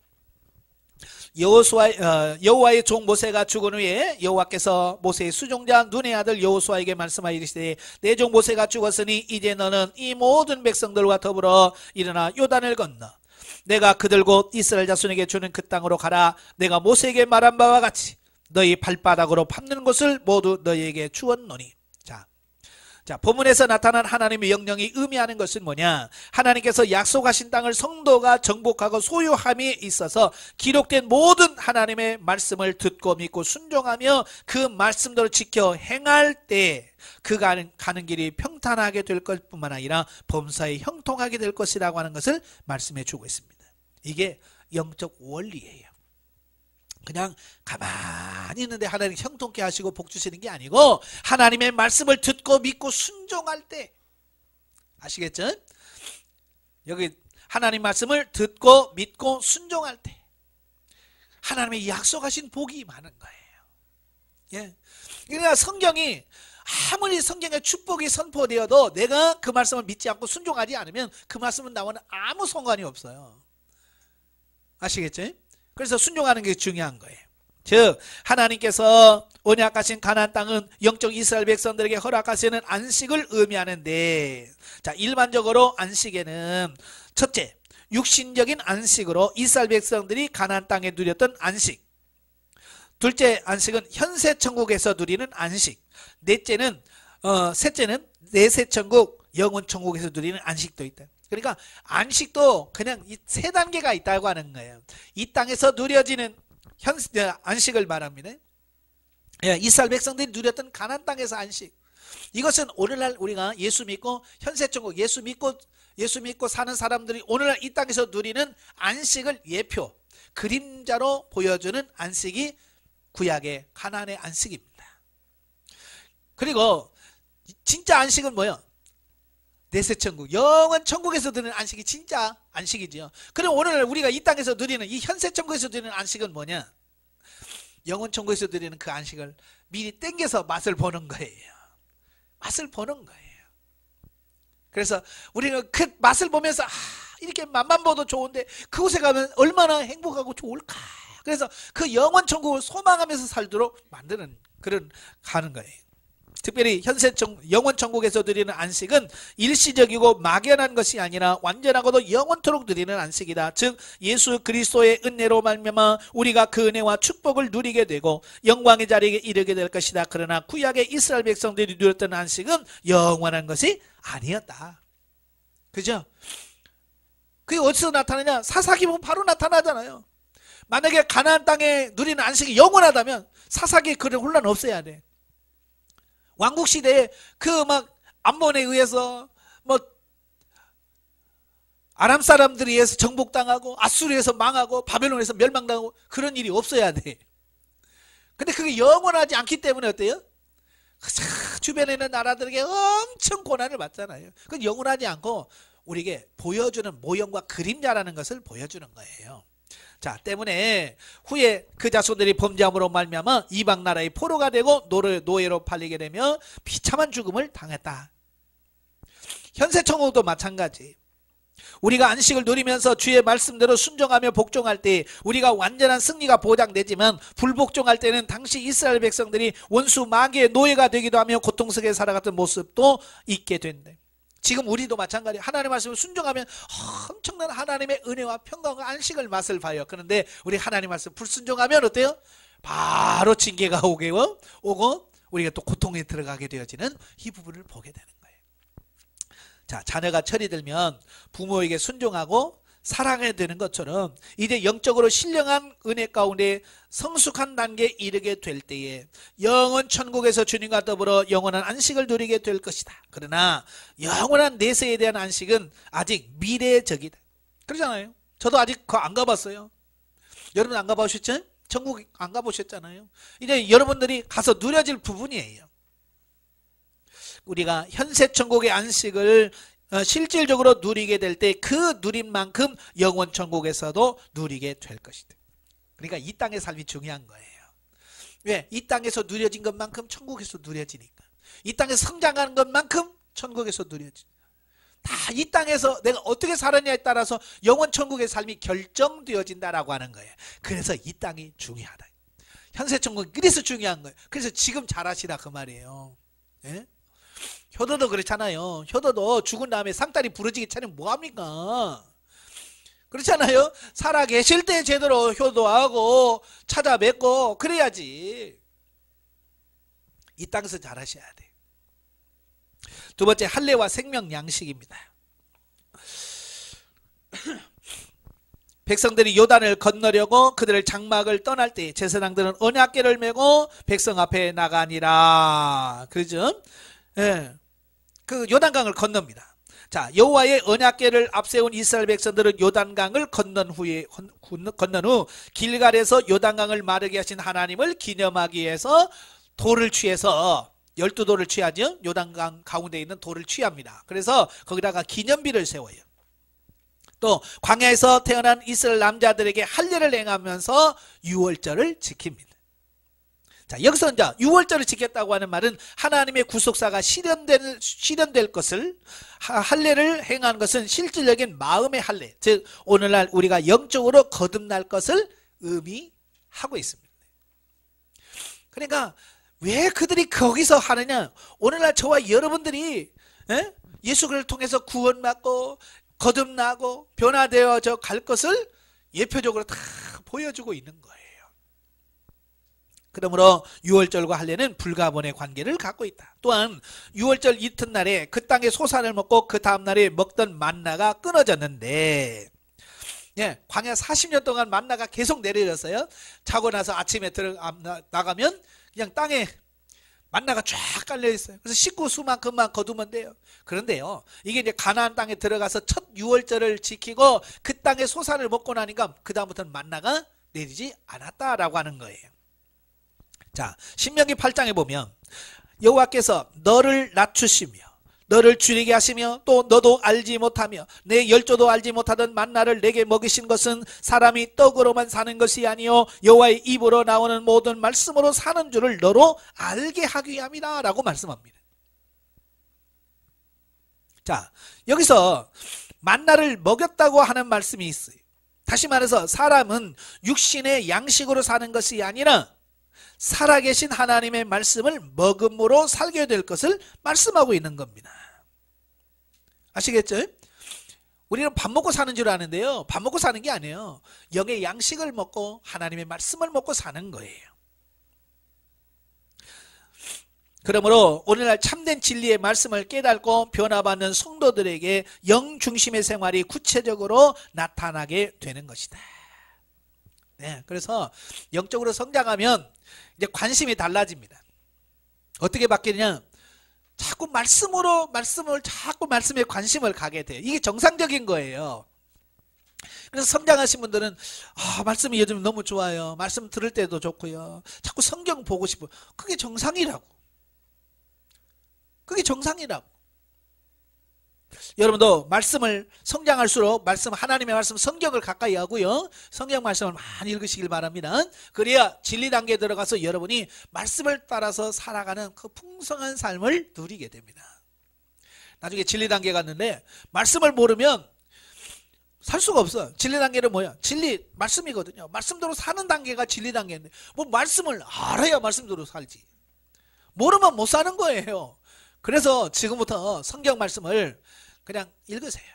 여호와의 종 모세가 죽은 후에 여호와께서 모세의 수종자 눈의 아들 여호수아에게 말씀하여 이르시되 내 종 모세가 죽었으니 이제 너는 이 모든 백성들과 더불어 일어나 요단을 건너 내가 그들 곧 이스라엘 자손에게 주는 그 땅으로 가라. 내가 모세에게 말한 바와 같이 너희 발바닥으로 밟는 곳을 모두 너희에게 주었노니. 자, 본문에서 나타난 하나님의 명령이 의미하는 것은 뭐냐? 하나님께서 약속하신 땅을 성도가 정복하고 소유함에 있어서 기록된 모든 하나님의 말씀을 듣고 믿고 순종하며 그 말씀대로 지켜 행할 때 그가 가는 길이 평탄하게 될 것뿐만 아니라 범사에 형통하게 될 것이라고 하는 것을 말씀해 주고 있습니다. 이게 영적 원리예요. 그냥 가만히 있는데 하나님 형통케 하시고 복 주시는 게 아니고 하나님의 말씀을 듣고 믿고 순종할 때 아시겠죠? 여기 하나님 말씀을 듣고 믿고 순종할 때 하나님의 약속하신 복이 많은 거예요. 예. 그러니까 성경이 아무리 성경에 축복이 선포되어도 내가 그 말씀을 믿지 않고 순종하지 않으면 그 말씀은 나와는 아무 상관이 없어요. 아시겠죠? 그래서 순종하는 게 중요한 거예요. 즉 하나님께서 언약하신 가나안 땅은 영적 이스라엘 백성들에게 허락하시는 안식을 의미하는데 자 일반적으로 안식에는 첫째 육신적인 안식으로 이스라엘 백성들이 가나안 땅에 누렸던 안식, 둘째 안식은 현세 천국에서 누리는 안식, 셋째는 내세 천국 영원 천국에서 누리는 안식도 있다. 그러니까 안식도 그냥 이 세 단계가 있다고 하는 거예요. 이 땅에서 누려지는 안식을 말합니다. 이스라엘 백성들이 누렸던 가나안 땅에서 안식. 이것은 오늘날 우리가 예수 믿고 현세천국 예수 믿고 사는 사람들이 오늘날 이 땅에서 누리는 안식을 예표, 그림자로 보여주는 안식이 구약의 가나안의 안식입니다. 그리고 진짜 안식은 뭐예요? 내세천국, 영원 천국에서 누리는 안식이 진짜 안식이죠. 그럼 오늘 우리가 이 땅에서 누리는 이 현세천국에서 누리는 안식은 뭐냐? 영원 천국에서 누리는 그 안식을 미리 땡겨서 맛을 보는 거예요. 맛을 보는 거예요. 그래서 우리는 그 맛을 보면서 이렇게 맛만 봐도 좋은데 그곳에 가면 얼마나 행복하고 좋을까 그래서 그 영원 천국을 소망하면서 살도록 만드는 그런 가는 거예요. 특별히 현세 영원 천국에서 드리는 안식은 일시적이고 막연한 것이 아니라 완전하고도 영원토록 드리는 안식이다. 즉 예수 그리스도의 은혜로 말미암아 우리가 그 은혜와 축복을 누리게 되고 영광의 자리에 이르게 될 것이다. 그러나 구약의 이스라엘 백성들이 누렸던 안식은 영원한 것이 아니었다. 그죠? 그게 어디서 나타나냐? 사사기 보면 바로 나타나잖아요. 만약에 가나안 땅에 누리는 안식이 영원하다면 사사기에 그런 혼란 없어야 돼. 왕국 시대에 그 막 암몬에 의해서 뭐 아람 사람들에 의해서 정복당하고 아수르에서 망하고 바벨론에서 멸망당하고 그런 일이 없어야 돼. 근데 그게 영원하지 않기 때문에 어때요? 주변에 있는 나라들에게 엄청 고난을 받잖아요. 그건 영원하지 않고 우리에게 보여주는 모형과 그림자라는 것을 보여주는 거예요. 자, 때문에 후에 그 자손들이 범죄함으로 말미암아 이방 나라의 포로가 되고 노예로 팔리게 되며 비참한 죽음을 당했다. 현세 천국도 마찬가지. 우리가 안식을 누리면서 주의 말씀대로 순종하며 복종할 때 우리가 완전한 승리가 보장되지만 불복종할 때는 당시 이스라엘 백성들이 원수 마귀의 노예가 되기도 하며 고통 속에 살아갔던 모습도 있게 된다. 지금 우리도 마찬가지. 하나님의 말씀을 순종하면 엄청난 하나님의 은혜와 평강과 안식을 맛을 봐요. 그런데 우리 하나님 말씀 불순종하면 어때요? 바로 징계가 오고 우리가 또 고통에 들어가게 되어지는 이 부분을 보게 되는 거예요. 자, 자녀가 철이 들면 부모에게 순종하고 사랑해야 되는 것처럼 이제 영적으로 신령한 은혜 가운데 성숙한 단계에 이르게 될 때에 영원 천국에서 주님과 더불어 영원한 안식을 누리게 될 것이다. 그러나 영원한 내세에 대한 안식은 아직 미래적이다. 그러잖아요. 저도 아직 그거 안 가봤어요. 여러분 안 가보셨죠? 천국 안 가보셨잖아요. 이제 여러분들이 가서 누려질 부분이에요. 우리가 현세 천국의 안식을 실질적으로 누리게 될 때 그 누린 만큼 영원 천국에서도 누리게 될 것이다. 그러니까 이 땅의 삶이 중요한 거예요. 왜? 이 땅에서 누려진 것만큼 천국에서 누려지니까. 이 땅에서 성장하는 것만큼 천국에서 누려지. 다 이 땅에서 내가 어떻게 살았냐에 따라서 영원 천국의 삶이 결정되어진다라고 하는 거예요. 그래서 이 땅이 중요하다. 현세 천국은 그래서 중요한 거예요. 그래서 지금 잘하시라 그 말이에요. 예? 효도도 그렇잖아요. 효도도 죽은 다음에 상다리 부러지게 차리면 뭐합니까? 그렇잖아요. 살아 계실 때 제대로 효도하고 찾아뵙고 그래야지. 이 땅에서 잘하셔야 돼. 두 번째, 할례와 생명 양식입니다. 백성들이 요단을 건너려고 그들을 장막을 떠날 때 제사장들은 언약궤를 메고 백성 앞에 나가니라. 그죠? 예. 그 요단강을 건넙니다. 자, 여호와의 언약궤를 앞세운 이스라엘 백성들은 요단강을 건넌 후 길갈에서 요단강을 마르게 하신 하나님을 기념하기 위해서 돌을 취해서 12돌을 취하죠. 요단강 가운데 있는 돌을 취합니다. 그래서 거기다가 기념비를 세워요. 또 광야에서 태어난 이스라엘 남자들에게 할례를 행하면서 유월절을 지킵니다. 자, 여기서 이제 유월절을 지켰다고 하는 말은 하나님의 구속사가 실현될 것을, 할례를 행한 것은 실질적인 마음의 할례, 즉 오늘날 우리가 영적으로 거듭날 것을 의미하고 있습니다. 그러니까 왜 그들이 거기서 하느냐? 오늘날 저와 여러분들이 예수 그리스도를 통해서 구원받고 거듭나고 변화되어져 갈 것을 예표적으로 다 보여주고 있는 거예요. 그러므로 유월절과 할례는 불가분의 관계를 갖고 있다. 또한 유월절 이튿날에 그 땅의 소산을 먹고 그 다음날에 먹던 만나가 끊어졌는데, 예, 광야 40년 동안 만나가 계속 내려졌어요. 자고 나서 아침에 나가면 그냥 땅에 만나가 쫙 깔려 있어요. 그래서 식구 수만큼만 거두면 돼요. 그런데요, 이게 이제 가나안 땅에 들어가서 첫 유월절을 지키고 그 땅의 소산을 먹고 나니까 그 다음부터는 만나가 내리지 않았다라고 하는 거예요. 자, 신명기 8장에 보면 여호와께서 너를 낮추시며 너를 줄이게 하시며 또 너도 알지 못하며 내 열조도 알지 못하던 만나를 내게 먹이신 것은 사람이 떡으로만 사는 것이 아니요 여호와의 입으로 나오는 모든 말씀으로 사는 줄을 너로 알게 하기 위함이다 라고 말씀합니다. 자, 여기서 만나를 먹였다고 하는 말씀이 있어요. 다시 말해서 사람은 육신의 양식으로 사는 것이 아니라 살아계신 하나님의 말씀을 먹음으로 살게 될 것을 말씀하고 있는 겁니다. 아시겠죠? 우리는 밥 먹고 사는 줄 아는데요, 밥 먹고 사는 게 아니에요. 영의 양식을 먹고 하나님의 말씀을 먹고 사는 거예요. 그러므로 오늘날 참된 진리의 말씀을 깨닫고 변화받는 성도들에게 영 중심의 생활이 구체적으로 나타나게 되는 것이다. 네, 그래서 영적으로 성장하면 이제 관심이 달라집니다. 어떻게 바뀌느냐? 자꾸 자꾸 말씀에 관심을 가게 돼요. 이게 정상적인 거예요. 그래서 성장하신 분들은 말씀이 요즘 너무 좋아요. 말씀 들을 때도 좋고요. 자꾸 성경 보고 싶어요. 그게 정상이라고. 그게 정상이라고. 여러분도 말씀을 성장할수록 하나님의 말씀 성경을 가까이 하고요, 성경 말씀을 많이 읽으시길 바랍니다. 그래야 진리 단계에 들어가서 여러분이 말씀을 따라서 살아가는 그 풍성한 삶을 누리게 됩니다. 나중에 진리 단계 갔는데 말씀을 모르면 살 수가 없어요. 진리 단계는 뭐야? 진리 말씀이거든요. 말씀대로 사는 단계가 진리 단계인데 뭐 말씀을 알아야 말씀대로 살지, 모르면 못 사는 거예요. 그래서 지금부터 성경 말씀을 그냥 읽으세요.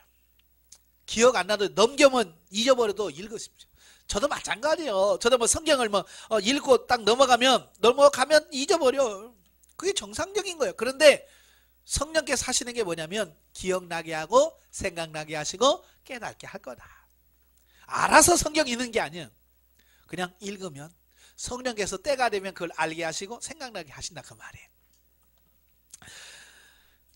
기억 안 나도 넘겨면 잊어버려도 읽으십시오. 저도 마찬가지예요. 저도 뭐 성경을 읽고 딱 넘어가면 잊어버려. 그게 정상적인 거예요. 그런데 성령께 사시는 게 뭐냐면 기억나게 하고 생각나게 하시고 깨닫게 할 거다. 알아서 성경 읽는 게 아니에요. 그냥 읽으면 성령께서 때가 되면 그걸 알게 하시고 생각나게 하신다, 그 말이에요.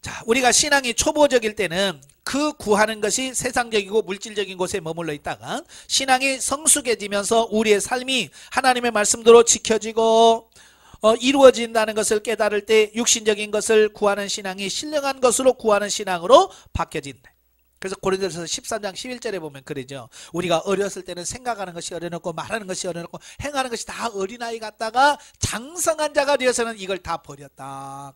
자, 우리가 신앙이 초보적일 때는 그 구하는 것이 세상적이고 물질적인 곳에 머물러 있다가 신앙이 성숙해지면서 우리의 삶이 하나님의 말씀대로 지켜지고 이루어진다는 것을 깨달을 때 육신적인 것을 구하는 신앙이 신령한 것으로 구하는 신앙으로 바뀌어진다. 그래서 고린도서 13장 11절에 보면 그러죠. 우리가 어렸을 때는 생각하는 것이 어려놓고 말하는 것이 어려놓고 행하는 것이 다 어린아이 같다가 장성한 자가 되어서는 이걸 다 버렸다.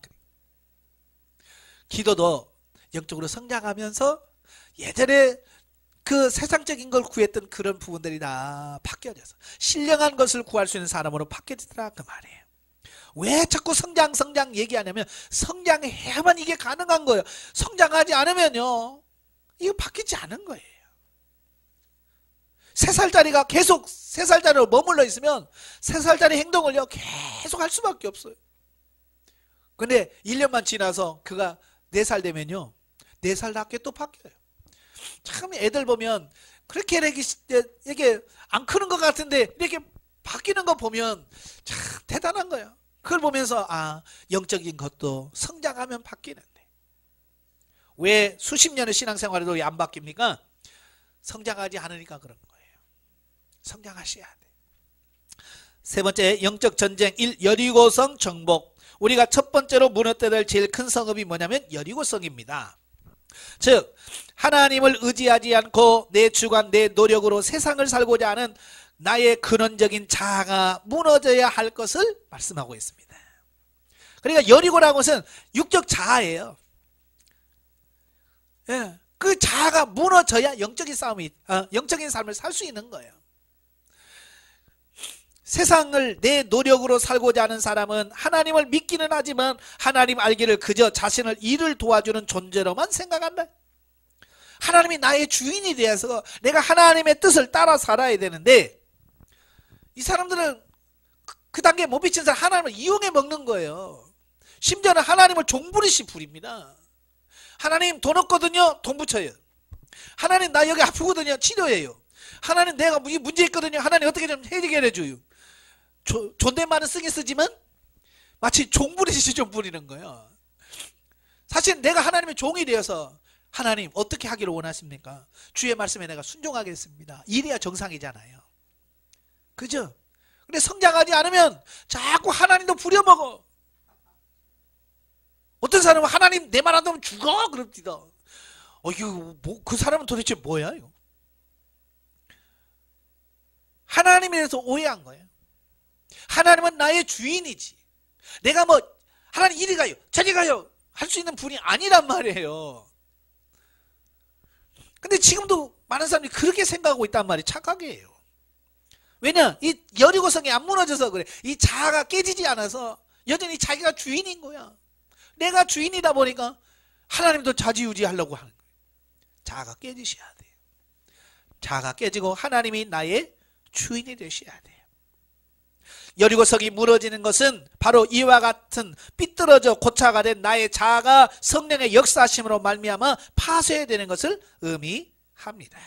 기도도 영적으로 성장하면서 예전에 그 세상적인 걸 구했던 그런 부분들이 다 바뀌어져서 신령한 것을 구할 수 있는 사람으로 바뀌어지더라, 그 말이에요. 왜 자꾸 성장 얘기하냐면 성장해야만 이게 가능한 거예요. 성장하지 않으면요 이거 바뀌지 않은 거예요. 3살짜리가 계속 3살짜리로 머물러 있으면 3살짜리 행동을요 계속 할 수밖에 없어요. 근데 1년만 지나서 그가 4살 되면요 4살답게 또 바뀌어요. 참 애들 보면 그렇게 이렇게 안 크는 것 같은데 이렇게 바뀌는 거 보면 참 대단한 거예요. 그걸 보면서 영적인 것도 성장하면 바뀌는데 왜 수십 년의 신앙생활에도 안 바뀝니까? 성장하지 않으니까 그런 거예요. 성장하셔야 돼. 세 번째, 영적 전쟁 1. 여리고성 정복. 우리가 첫 번째로 무너뜨려야 될 제일 큰 성읍이 뭐냐면 여리고성입니다. 즉 하나님을 의지하지 않고 내 주관 내 노력으로 세상을 살고자 하는 나의 근원적인 자아가 무너져야 할 것을 말씀하고 있습니다. 그러니까 여리고라는 것은 육적 자아예요. 예, 그 자아가 무너져야 영적인 삶을 살 수 있는 거예요. 세상을 내 노력으로 살고자 하는 사람은 하나님을 믿기는 하지만 하나님 알기를 그저 자신을 일을 도와주는 존재로만 생각한다. 하나님이 나의 주인이 되어서 내가 하나님의 뜻을 따라 살아야 되는데 이 사람들은 그 단계에 못 미친 사람 하나님을 이용해 먹는 거예요. 심지어는 하나님을 종부리시 부립니다. 하나님 돈 없거든요, 돈 붙여요. 하나님 나 여기 아프거든요, 치료해요. 하나님 내가 문제 있거든요, 하나님 어떻게 좀 해결해 줘요. 존댓말은 쓰긴 쓰지만 마치 종부리시 좀 부리는 거예요. 사실 내가 하나님의 종이 되어서 하나님 어떻게 하기를 원하십니까? 주의 말씀에 내가 순종하겠습니다. 이래야 정상이잖아요. 그죠? 근데 성장하지 않으면 자꾸 하나님도 부려먹어. 어떤 사람은 하나님 내 말 안 들으면 죽어 그럽니다. 이거 그 사람은 도대체 뭐야 이거? 하나님에 대해서 오해한 거예요. 하나님은 나의 주인이지. 내가 하나님 이리 가요 저리 가요 할 수 있는 분이 아니란 말이에요. 근데 지금도 많은 사람들이 그렇게 생각하고 있단 말이 착각이에요. 왜냐? 이 여리고성이 안 무너져서 그래. 이 자아가 깨지지 않아서 여전히 자기가 주인인 거야. 내가 주인이다 보니까 하나님도 좌지우지 하려고 하는 거예요. 자아가 깨지셔야 돼요. 자아가 깨지고 하나님이 나의 주인이 되셔야 돼요. 여리고성이 무너지는 것은 바로 이와 같은 삐뚤어져 고차가 된 나의 자아가 성령의 역사하심으로 말미암아 파쇄되는 것을 의미합니다.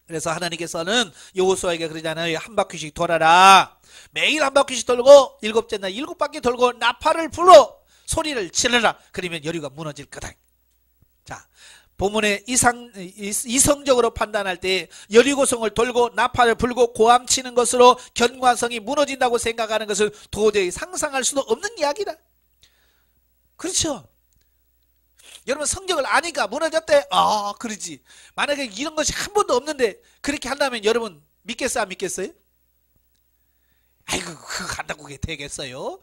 그래서 하나님께서는 여호수아에게 그러잖아요. 한 바퀴씩 돌아라. 매일 한 바퀴씩 돌고 일곱째 날 7바퀴 돌고 나팔을 불어 소리를 지르라. 그러면 여리고가 무너질 거다. 자, 본문에 이성적으로 판단할 때 여리고성을 돌고 나팔을 불고 고함치는 것으로 견고성이 무너진다고 생각하는 것을 도저히 상상할 수도 없는 이야기다. 그렇죠? 여러분 성경을 아니까 무너졌대. 아, 그러지. 만약에 이런 것이 한 번도 없는데 그렇게 한다면 여러분 믿겠어요? 안 믿겠어요? 아이고 그거 간다고 그게 되겠어요?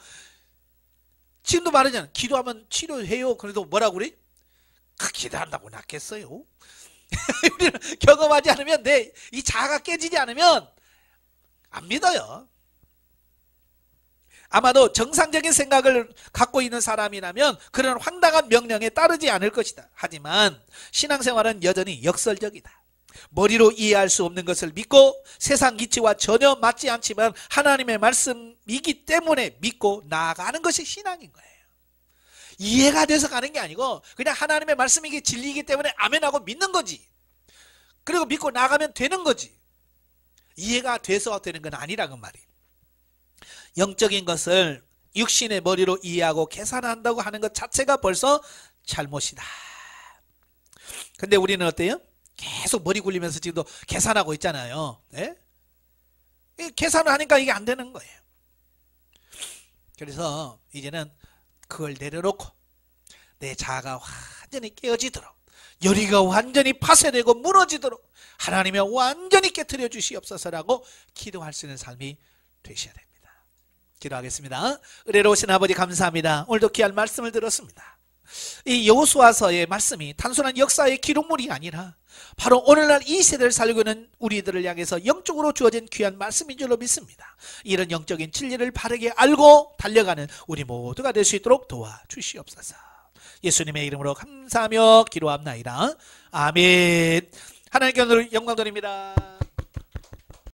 지금도 말하잖아. 기도하면 치료해요. 그래도 뭐라고 그래? 그 기도한다고 낫겠어요? 우리는 경험하지 않으면 이 자아가 깨지지 않으면 안 믿어요. 아마도 정상적인 생각을 갖고 있는 사람이라면 그런 황당한 명령에 따르지 않을 것이다. 하지만 신앙생활은 여전히 역설적이다. 머리로 이해할 수 없는 것을 믿고 세상 이치와 전혀 맞지 않지만 하나님의 말씀이기 때문에 믿고 나아가는 것이 신앙인 거예요. 이해가 돼서 가는 게 아니고 그냥 하나님의 말씀이기 진리이기 때문에 아멘하고 믿는 거지. 그리고 믿고 나가면 되는 거지. 이해가 돼서 되는 건 아니라는 말이에요. 영적인 것을 육신의 머리로 이해하고 계산한다고 하는 것 자체가 벌써 잘못이다. 근데 우리는 어때요? 계속 머리 굴리면서 지금도 계산하고 있잖아요. 네? 계산을 하니까 이게 안 되는 거예요. 그래서 이제는 그걸 내려놓고 내 자아가 완전히 깨어지도록 여리가 완전히 파쇄되고 무너지도록 하나님이 완전히 깨트려 주시옵소서라고 기도할 수 있는 삶이 되셔야 됩니다. 기도하겠습니다. 은혜로우신 아버지 감사합니다. 오늘도 귀한 말씀을 들었습니다. 이 여호수아서의 말씀이 단순한 역사의 기록물이 아니라 바로 오늘날 이 세대를 살고 있는 우리들을 향해서 영적으로 주어진 귀한 말씀인 줄로 믿습니다. 이런 영적인 진리를 바르게 알고 달려가는 우리 모두가 될 수 있도록 도와주시옵소서. 예수님의 이름으로 감사하며 기도합나이다. 아멘. 하나님께 오늘 영광 드립니다.